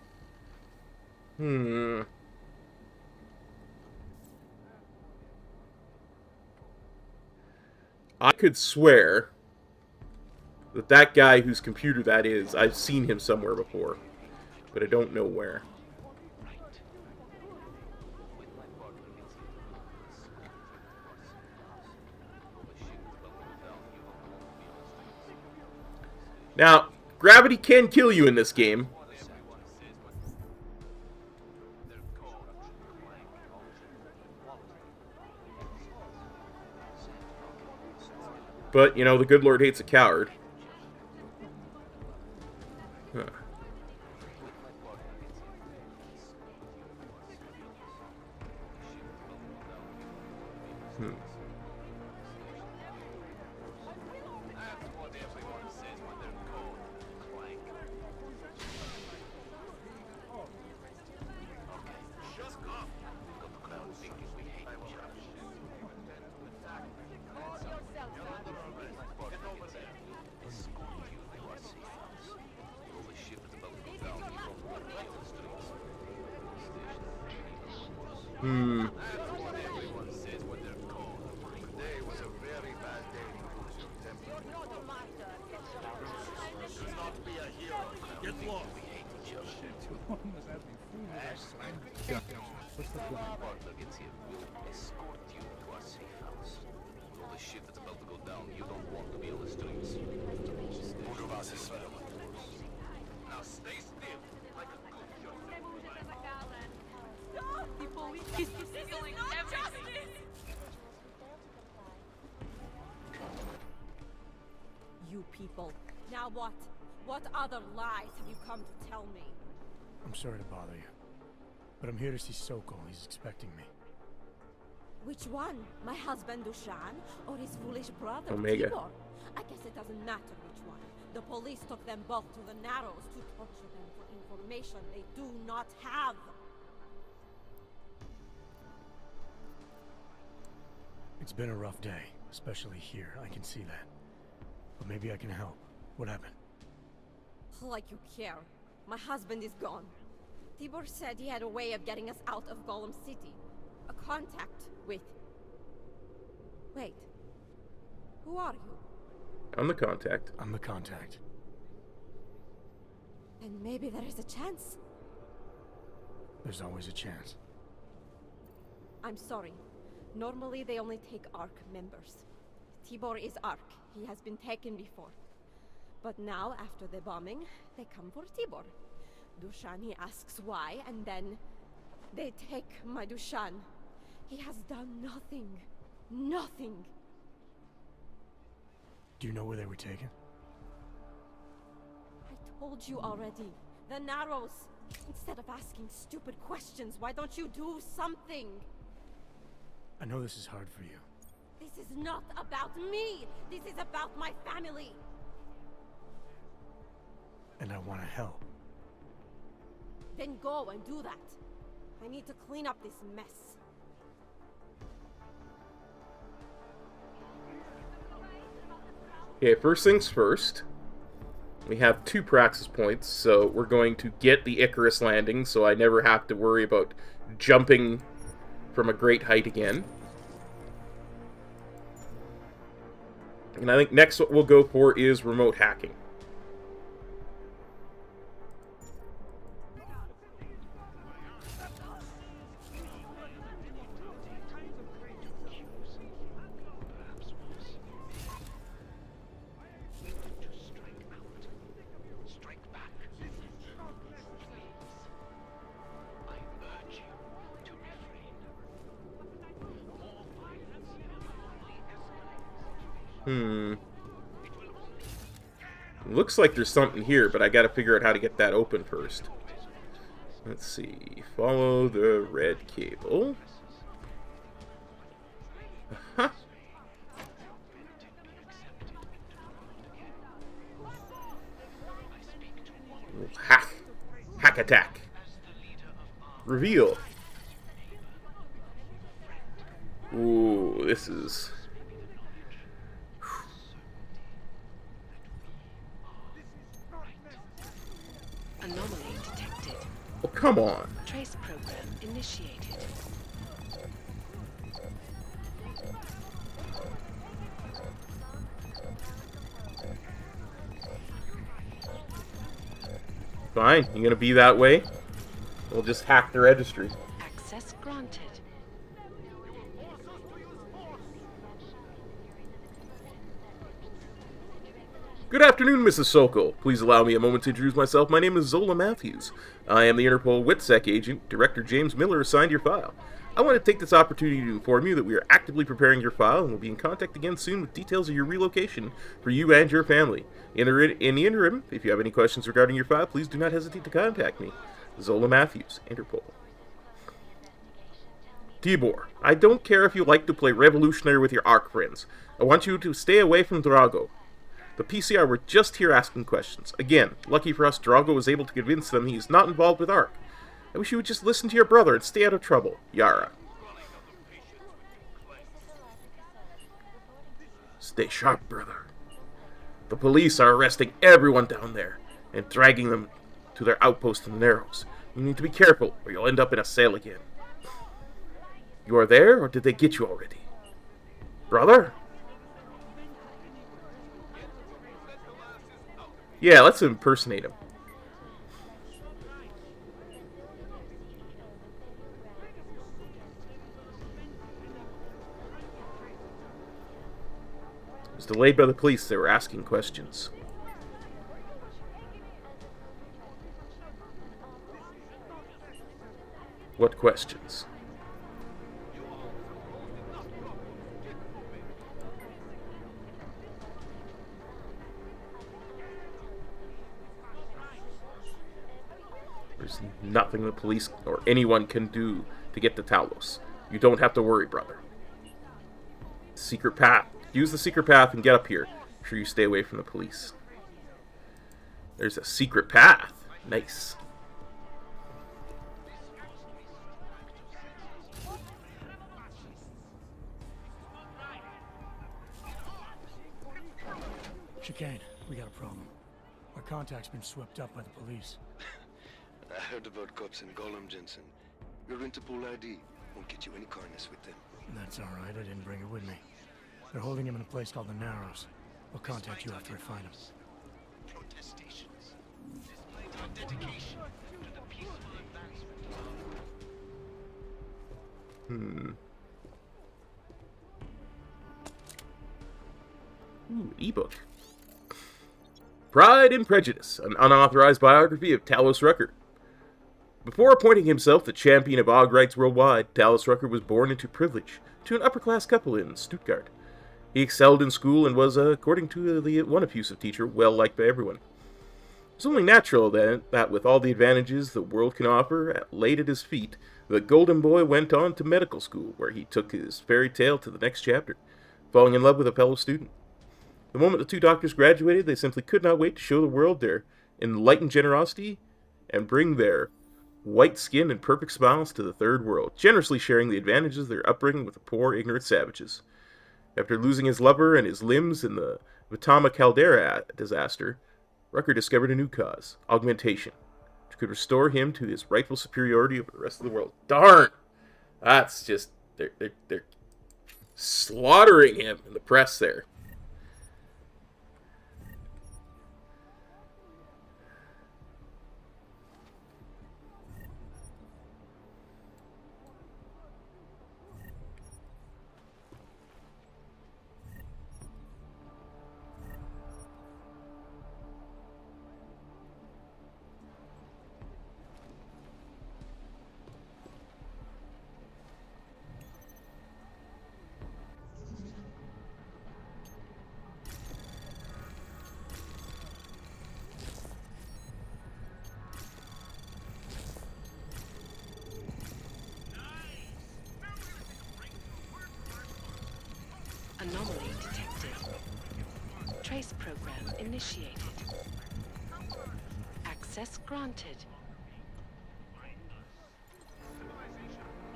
I could swear that that guy whose computer that is, I've seen him somewhere before, but I don't know where. Now, gravity can kill you in this game. But, you know, the good Lord hates a coward. Huh. You people. Now what? What other lies have you come to tell me? I'm sorry to bother you, but I'm here to see Sokol. He's expecting me. Which one? My husband Dushan or his foolish brother Omega. Tibor? I guess it doesn't matter which one. The police took them both to the Narrows to torture them for information they do not have. It's been a rough day, especially here. I can see that. But maybe I can help. What happened? Like you care. My husband is gone. Tibor said he had a way of getting us out of Golem City. A contact with... Wait. Who are you? I'm the contact. I'm the contact. And maybe there is a chance. There's always a chance. I'm sorry. Normally they only take ARC members. Tibor is ARC. He has been taken before. But now, after the bombing, they come for Tibor. Dushan, he asks why, and then they take my Dushan. He has done nothing. Nothing. Do you know where they were taken? I told you already. The Narrows. Instead of asking stupid questions, why don't you do something? I know this is hard for you. This is not about me! This is about my family! And I want to help. Then go and do that. I need to clean up this mess. Okay, first things first. We have 2 Praxis points, so we're going to get the Icarus landing, so I never have to worry about jumping from a great height again. And I think next what we'll go for is remote hacking. Looks like there's something here, but I gotta figure out how to get that open first. Let's see. Follow the red cable. Uh-huh. Hack. Hack attack. Reveal. Ooh, this is... Anomaly detected. Oh, come on. Trace program initiated. Fine, you gonna be that way? We'll just hack the registry. Access granted. Good afternoon, Mrs. Sokol. Please allow me a moment to introduce myself. My name is Zola Matthews. I am the Interpol WITSEC agent. Director James Miller assigned your file. I want to take this opportunity to inform you that we are actively preparing your file and will be in contact again soon with details of your relocation for you and your family. In the interim, if you have any questions regarding your file, please do not hesitate to contact me. Zola Matthews, Interpol. Tibor, I don't care if you like to play revolutionary with your ARC friends. I want you to stay away from Drago. The PCR were just here asking questions. Again, lucky for us, Drago was able to convince them he is not involved with ARC. I wish you would just listen to your brother and stay out of trouble. Yara. Stay sharp, brother. The police are arresting everyone down there and dragging them to their outpost in the Narrows. You need to be careful or you'll end up in a cell again. You are there, or did they get you already? Brother? Yeah, let's impersonate him. It was delayed by the police. They were asking questions. What questions? There's nothing the police or anyone can do to get to Talos. You don't have to worry, brother. Secret path. Use the secret path and get up here. Make sure you stay away from the police. There's a secret path. Nice. Chicane, we got a problem. Our contact's been swept up by the police. I heard about cops in Golem, Jensen. Your Interpol ID won't get you any kindness with them. That's all right. I didn't bring it with me. They're holding him in a place called the Narrows. I'll contact you after I find him. Protestations. Displayed our dedication to the peaceful advancement of... Ooh, ebook. Pride and Prejudice, an unauthorized biography of Talos Rucker. Before appointing himself the champion of Og rights worldwide, Talos Rucker was born into privilege to an upper-class couple in Stuttgart. He excelled in school and was, according to the one effusive teacher, well-liked by everyone. It was only natural, then, that with all the advantages the world can offer laid at his feet, the golden boy went on to medical school, where he took his fairy tale to the next chapter, falling in love with a fellow student. The moment the two doctors graduated, they simply could not wait to show the world their enlightened generosity and bring their white skin and perfect smiles to the third world, generously sharing the advantages of their upbringing with the poor, ignorant savages. After losing his lover and his limbs in the Vatama Caldera disaster, Rucker discovered a new cause, augmentation, which could restore him to his rightful superiority over the rest of the world. Darn! That's just... They're slaughtering him in the press there. initiated. Access granted.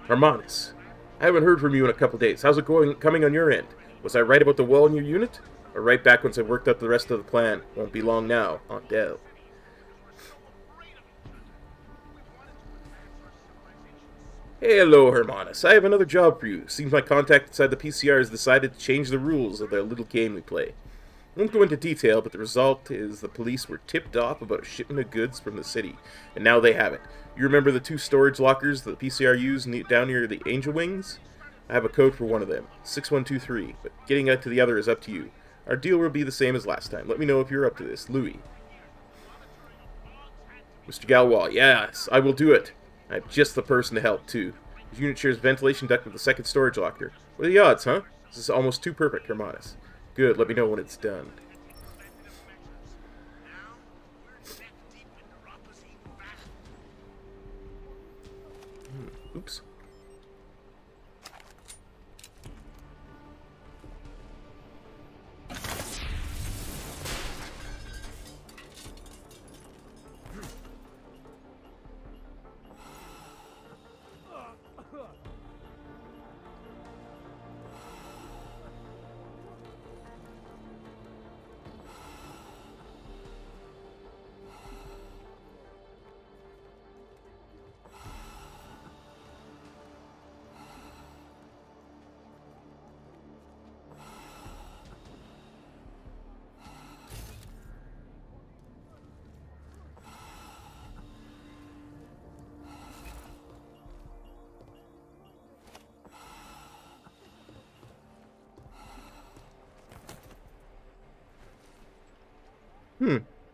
Harmonis, I haven't heard from you in a couple days. How's it coming on your end? Was I right about the wall in your unit? Or right back once I worked up the rest of the plan? Won't be long now, Aunt Del. Hey, hello, Hermanus. I have another job for you. Seems my contact inside the PCR has decided to change the rules of their little game we play. I won't go into detail, but the result is the police were tipped off about a shipment of goods from the city, and now they have it. You remember the 2 storage lockers that the PCR used down near the Angel Wings? I have a code for one of them, 6123, but getting out to the other is up to you. Our deal will be the same as last time. Let me know if you're up to this. Louis. Mr. Galwal, yes, I will do it. I'm just the person to help, too. His unit shares ventilation duct with the second storage locker. What are the odds, huh? This is almost too perfect, Hermanus. Good, let me know when it's done. Oops.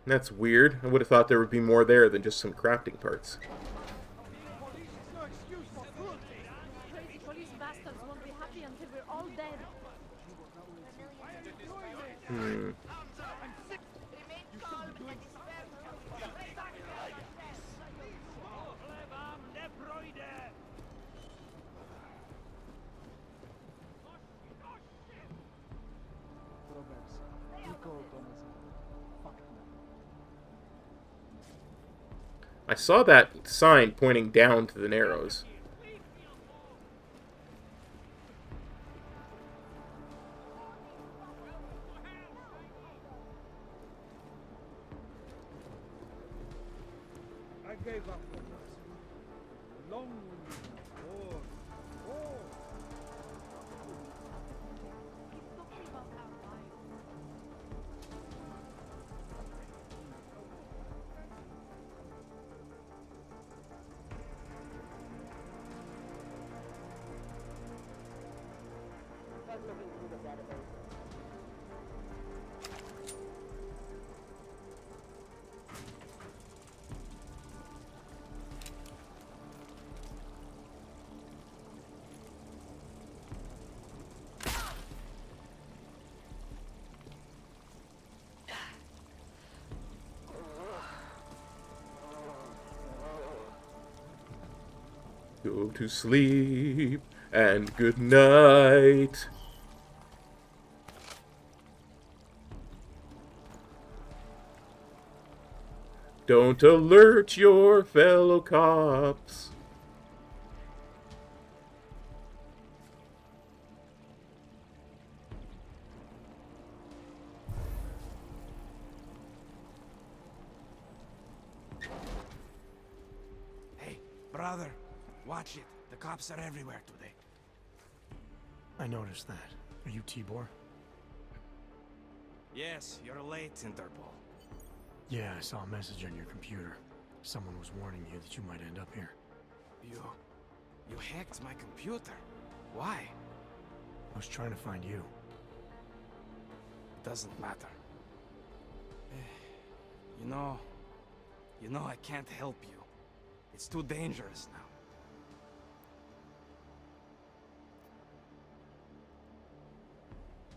That's weird. I would have thought there would be more there than just some crafting parts. Crazy police bastards won't be happy until we're all dead. I saw that sign pointing down to the Narrows. I gave up long war. Go to sleep and good night. Don't alert your fellow cops. Hey, brother, watch it. The cops are everywhere today. I noticed that. Are you Tibor? Yes, you're late, Interpol. Yeah, I saw a message on your computer. Someone was warning you that you might end up here. You hacked my computer. Why? I was trying to find you. Doesn't matter. You know I can't help you. It's too dangerous now.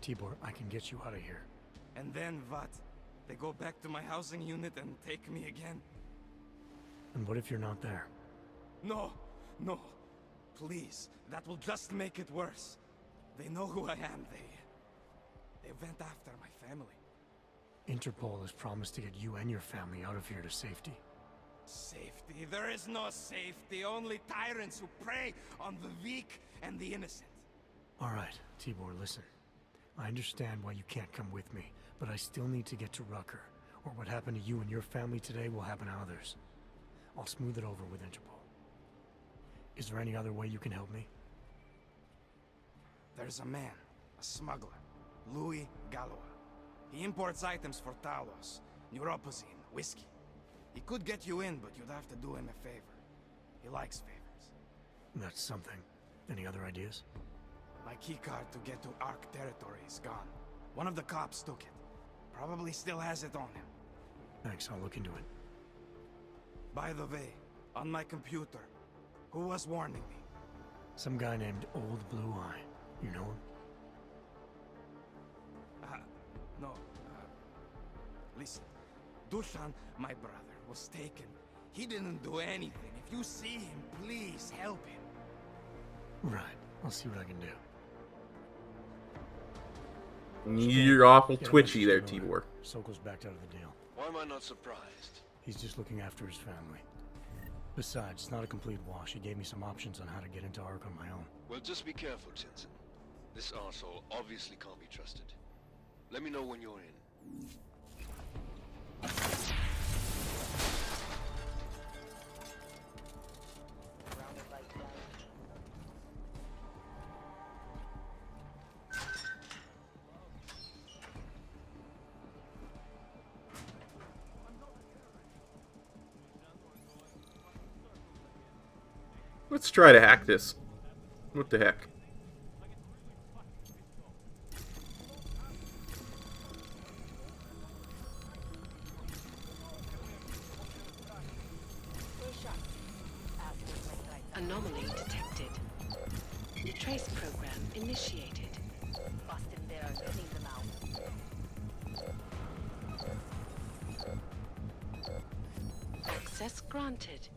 Tibor, I can get you out of here. And then what? They go back to my housing unit and take me again? And what if you're not there? No, no. Please, that will just make it worse. They know who I am. They went after my family. Interpol has promised to get you and your family out of here to safety. Safety? There is no safety. Only tyrants who prey on the weak and the innocent. All right, Tibor, listen. I understand why you can't come with me, but I still need to get to Rucker, or what happened to you and your family today will happen to others. I'll smooth it over with Interpol. Is there any other way you can help me? There's a man, a smuggler, Louis Galois. He imports items for Talos, neuropozyne, whiskey. He could get you in, but you'd have to do him a favor. He likes favors. That's something. Any other ideas? My keycard to get to Ark territory is gone. One of the cops took it. Probably still has it on him. Thanks, I'll look into it. By the way, on my computer, who was warning me? Some guy named Old Blue Eye. You know him? No. Listen, Dushan, my brother, was taken. He didn't do anything. If you see him, please help him. Right. I'll see what I can do. You're awful twitchy there, Tibor. Sokol's backed out of the deal. Why am I not surprised? He's just looking after his family. Besides, it's not a complete wash. He gave me some options on how to get into Ark on my own. Well, just be careful, Jensen. This arsehole obviously can't be trusted. Let me know when you're in. Let's try to hack this. What the heck? Anomaly detected. Trace program initiated. Bust him there and clean them out. Access granted.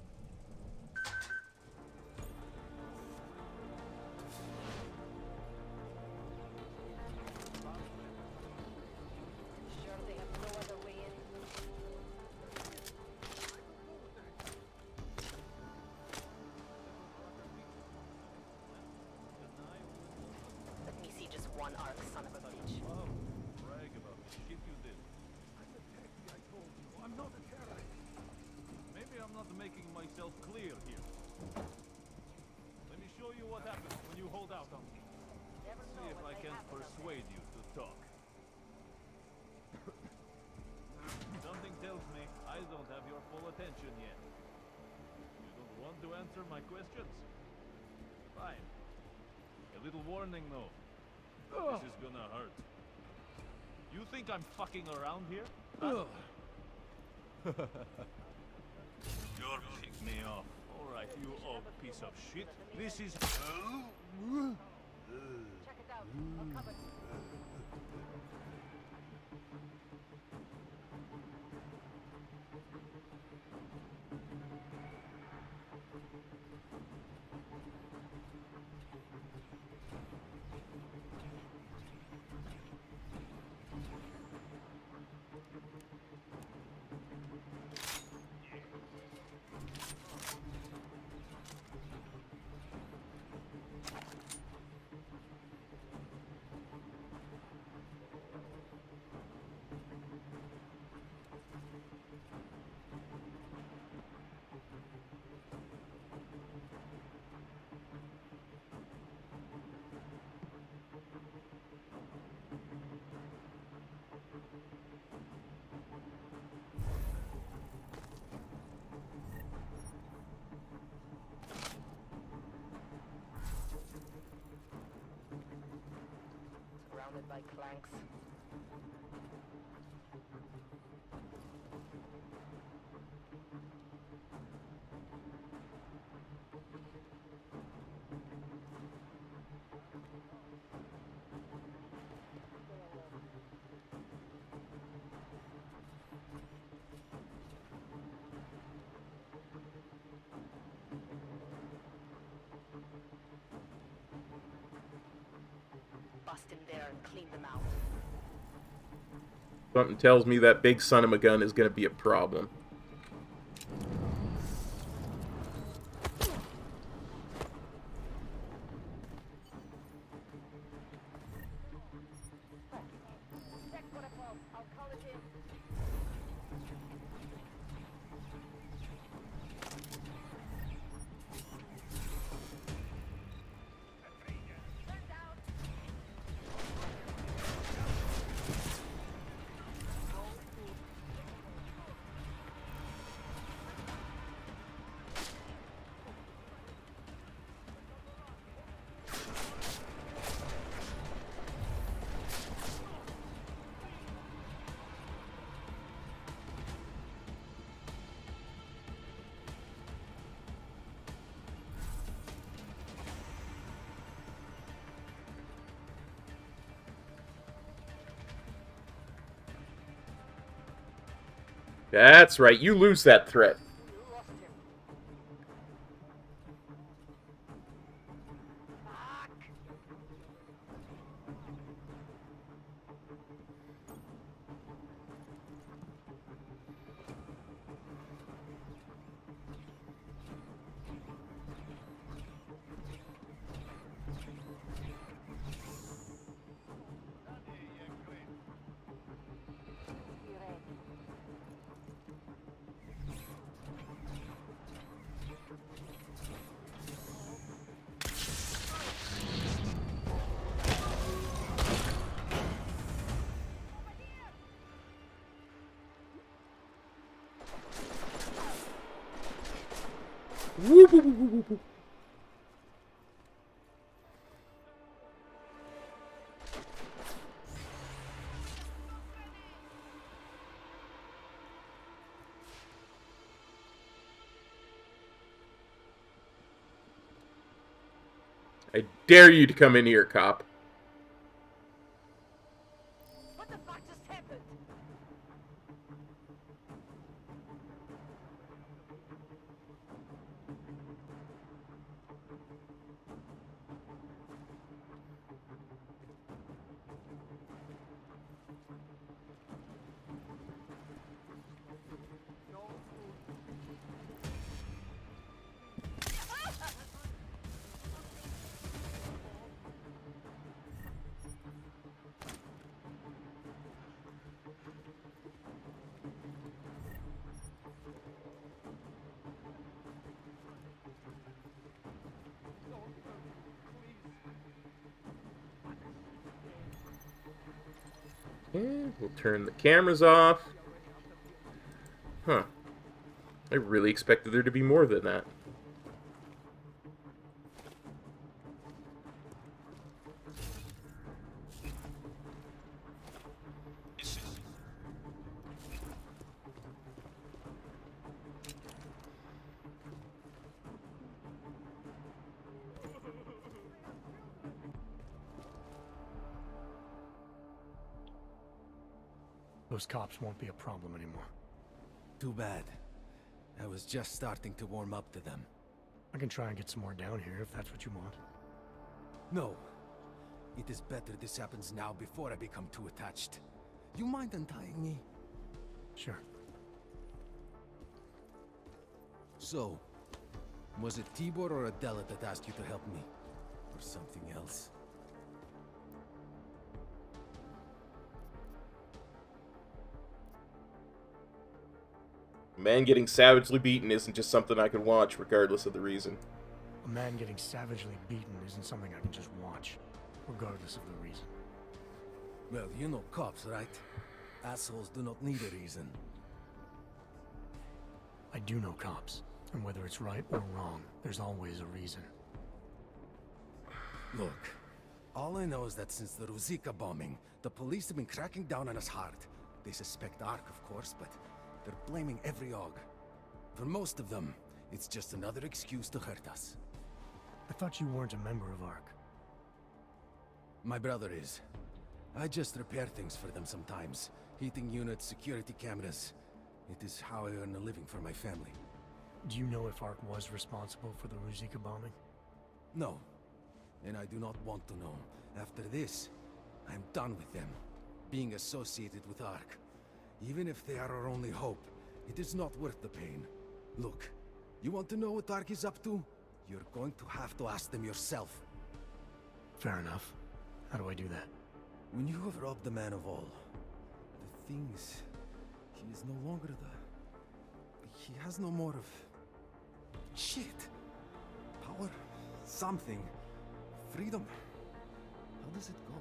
Sure they have no other way in. Let me see just one arc, son of a bitch. Oh, brag about the shit you did. I'm the techie, I told you. I'm not a terrorist. Maybe I'm not making myself clear here. Let me show you what happens when you hold out on me. See if I can persuade you to talk. Something tells me I don't have your full attention yet. You don't want to answer my questions? Fine. A little warning though. This is gonna hurt. You think I'm fucking around here? Huh? You're picking me off. Alright, you old piece of shit. This is... Check it out. I'll cover it. Surrounded by clanks. Bust him there and clean them out. Something tells me that big son of a gun is going to be a problem. That's right, you lose that threat. Whoop, whoop, whoop, whoop, whoop. I dare you to come in here, cop. What the fuck just happened? Okay, we'll turn the cameras off. Huh. I really expected there to be more than that. Those cops won't be a problem anymore. Too bad. I was just starting to warm up to them. I can try and get some more down here if that's what you want. No. It is better this happens now before I become too attached. You mind untying me? Sure. So, was it Tibor or Adela that asked you to help me? Or something else? A man getting savagely beaten isn't just something I can watch, regardless of the reason. A man getting savagely beaten isn't something I can just watch, regardless of the reason. Well, you know cops, right? Assholes do not need a reason. I do know cops, and whether it's right or wrong, there's always a reason. Look, all I know is that since the Ruzicka bombing, the police have been cracking down on us hard. They suspect Ark, of course, but they're blaming every AUG. For most of them, it's just another excuse to hurt us. I thought you weren't a member of Ark. My brother is. I just repair things for them sometimes. Heating units, security cameras. It is how I earn a living for my family. Do you know if Ark was responsible for the Ruzicka bombing? No. And I do not want to know. After this, I'm done with them. being associated with Ark. Even if they are our only hope, it is not worth the pain. Look, you want to know what Ark is up to? You're going to have to ask them yourself. Fair enough. How do I do that? When you have robbed the man of all, the things... He is no longer the... He has no more of... Shit! Power? Something. Freedom. How does it go?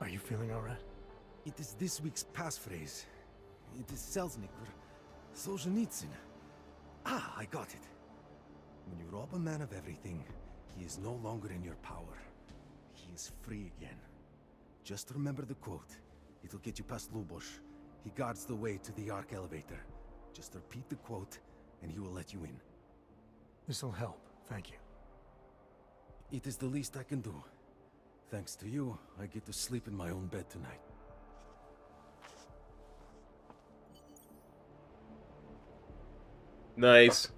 Are you feeling alright? It is this week's passphrase. It is Selznick or Solzhenitsyn. Ah, I got it. When you rob a man of everything, he is no longer in your power. He is free again. Just remember the quote. It'll get you past Lubosh. He guards the way to the Ark elevator. Just repeat the quote, and he will let you in. This'll help, thank you. It is the least I can do. Thanks to you, I get to sleep in my own bed tonight. Nice.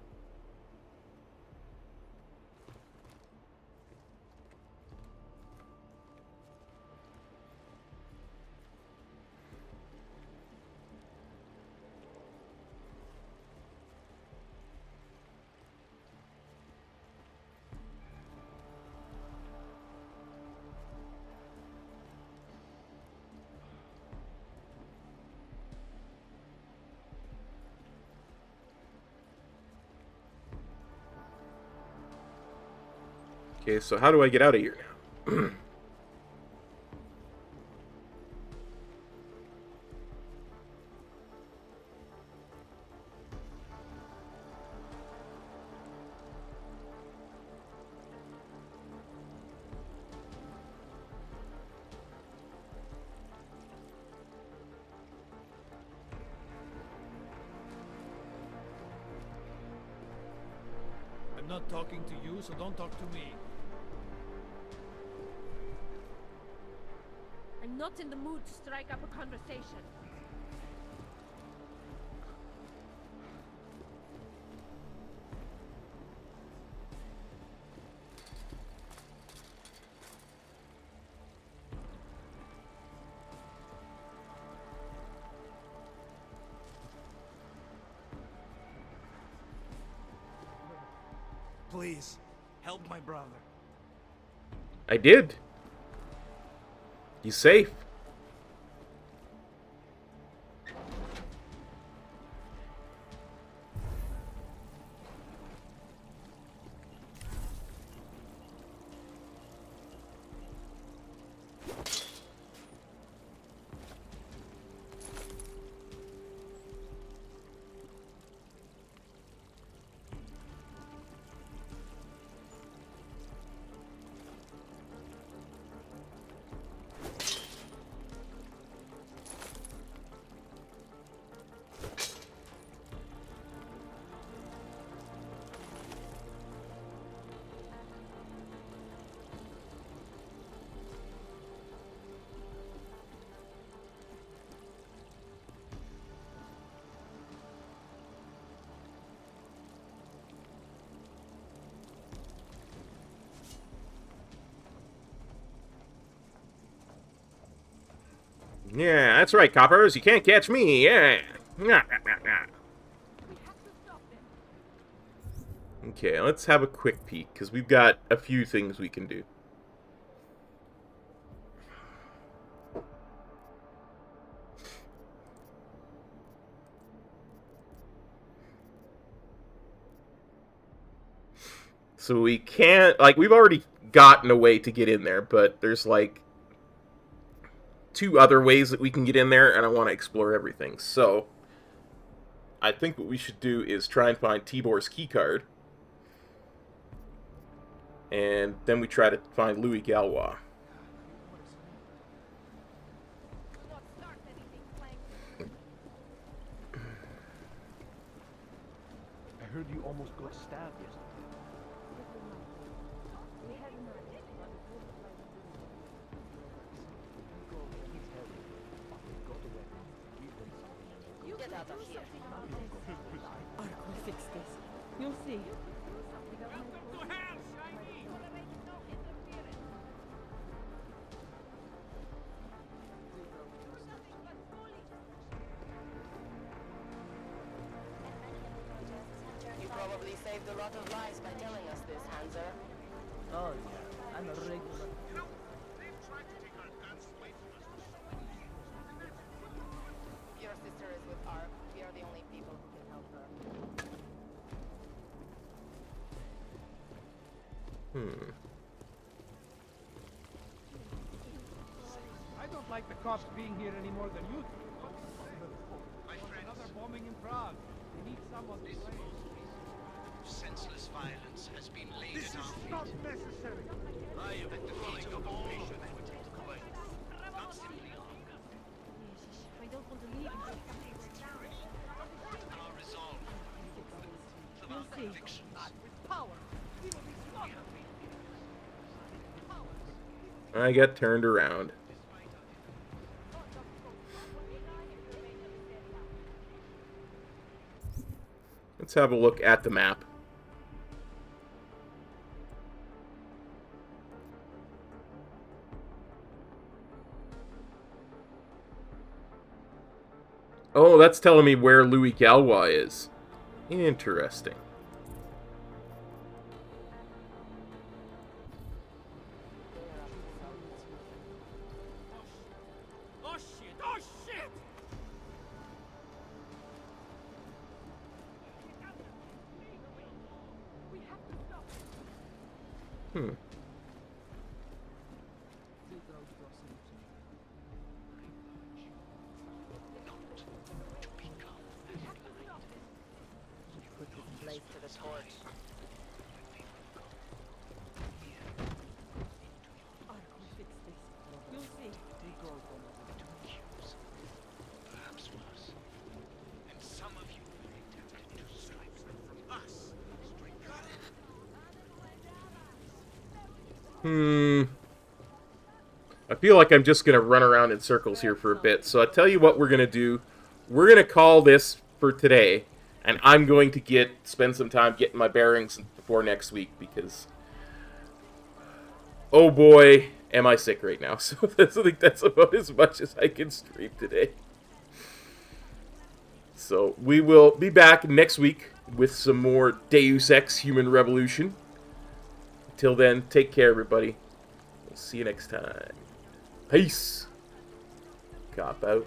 Okay, so how do I get out of here now? I'm not talking to you, so don't talk to me. I'm not in the mood to strike up a conversation. Please, help my brother. I did. He's safe. Yeah, that's right, coppers. You can't catch me. Yeah. Okay, let's have a quick peek, because we've got a few things we can do. So we can't, like, we've already gotten a way to get in there, but there's, like, 2 other ways that we can get in there, and I want to explore everything. So, I think what we should do is try and find Tibor's keycard. And then we try to find Louis Galois. I heard you almost got stabbed yesterday. Get out of here. Ark will fix this. You'll see. saved a lot of lives by telling us this, Hanser. Oh, yeah. I'm a regular. Your sister is with Ark. We are the only people who can help her. I don't like the cops being here any more than you do. Another bombing in Prague. We need someone to blame. Senseless violence has been laid This at our is feet. not necessary. I am at the feet of all who take place, not simply hunger. I don't want to leave. Our resolve, of our convictions. Power. I got turned around. Let's have a look at the map. Oh, that's telling me where Louis Galois is. Interesting. Oh shit! Oh shit! Put this place to the torch. Ark will fix this. You'll see. Perhaps worse. And some of you may be tempted to strike from us. I feel like I'm just going to run around in circles here for a bit. So I'll tell you what we're going to do. We're going to call this for today. And I'm going to spend some time getting my bearings before next week. Because, oh boy, am I sick right now. So I think that's about as much as I can stream today. So we will be back next week with some more Deus Ex Human Revolution. Until then, take care, everybody. We'll see you next time. Peace. Cop out.